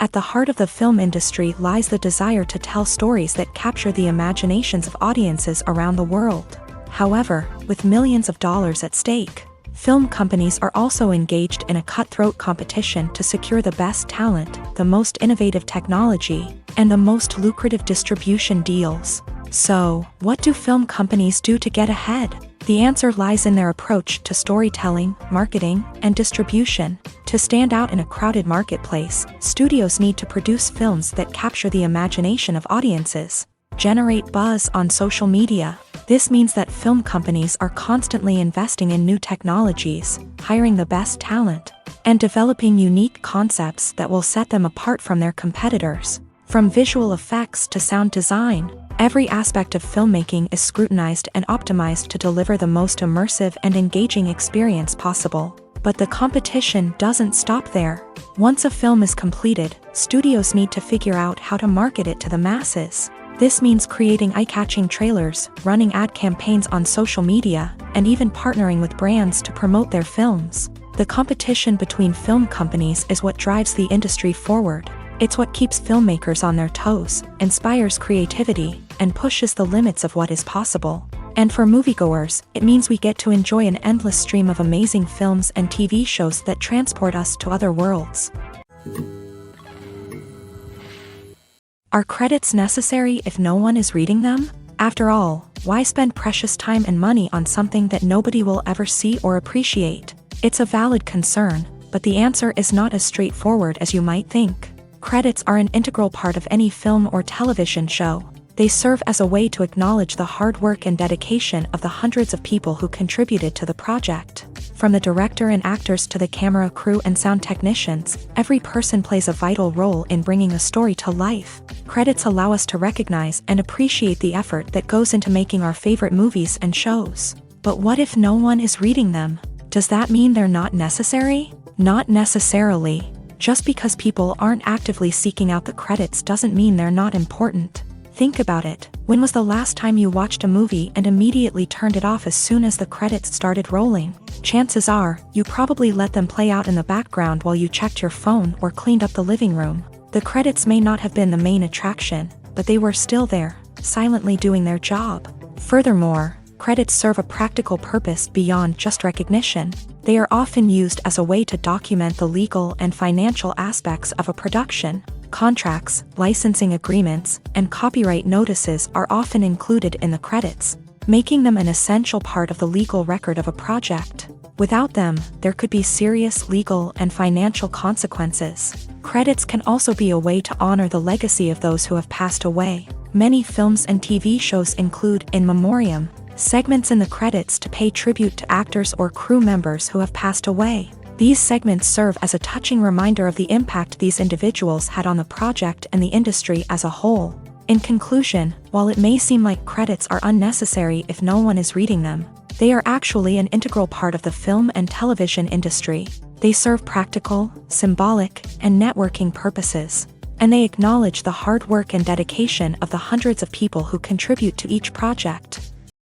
At the heart of the film industry lies the desire to tell stories that capture the imaginations of audiences around the world. However, with millions of dollars at stake, film companies are also engaged in a cutthroat competition to secure the best talent, the most innovative technology, and the most lucrative distribution deals. So, what do film companies do to get ahead? The answer lies in their approach to storytelling, marketing, and distribution. To stand out in a crowded marketplace, studios need to produce films that capture the imagination of audiences, generate buzz on social media. This means that film companies are constantly investing in new technologies, hiring the best talent, and developing unique concepts that will set them apart from their competitors. From visual effects to sound design, every aspect of filmmaking is scrutinized and optimized to deliver the most immersive and engaging experience possible. But the competition doesn't stop there. Once a film is completed, studios need to figure out how to market it to the masses. This means creating eye-catching trailers, running ad campaigns on social media, and even partnering with brands to promote their films. The competition between film companies is what drives the industry forward. It's what keeps filmmakers on their toes, inspires creativity, and pushes the limits of what is possible. And for moviegoers, it means we get to enjoy an endless stream of amazing films and TV shows that transport us to other worlds. Are credits necessary if no one is reading them? After all, why spend precious time and money on something that nobody will ever see or appreciate? It's a valid concern, but the answer is not as straightforward as you might think. Credits are an integral part of any film or television show. They serve as a way to acknowledge the hard work and dedication of the hundreds of people who contributed to the project. From the director and actors to the camera crew and sound technicians, every person plays a vital role in bringing a story to life. Credits allow us to recognize and appreciate the effort that goes into making our favorite movies and shows. But what if no one is reading them? Does that mean they're not necessary? Not necessarily. Just because people aren't actively seeking out the credits doesn't mean they're not important. Think about it. When was the last time you watched a movie and immediately turned it off as soon as the credits started rolling? Chances are, you probably let them play out in the background while you checked your phone or cleaned up the living room. The credits may not have been the main attraction, but they were still there, silently doing their job. Furthermore, credits serve a practical purpose beyond just recognition. They are often used as a way to document the legal and financial aspects of a production. Contracts, licensing agreements, and copyright notices are often included in the credits, making them an essential part of the legal record of a project. Without them, there could be serious legal and financial consequences. Credits can also be a way to honor the legacy of those who have passed away. Many films and TV shows include in memoriam segments in the credits to pay tribute to actors or crew members who have passed away. These segments serve as a touching reminder of the impact these individuals had on the project and the industry as a whole. In conclusion, while it may seem like credits are unnecessary if no one is reading them, they are actually an integral part of the film and television industry. They serve practical, symbolic, and networking purposes, and they acknowledge the hard work and dedication of the hundreds of people who contribute to each project.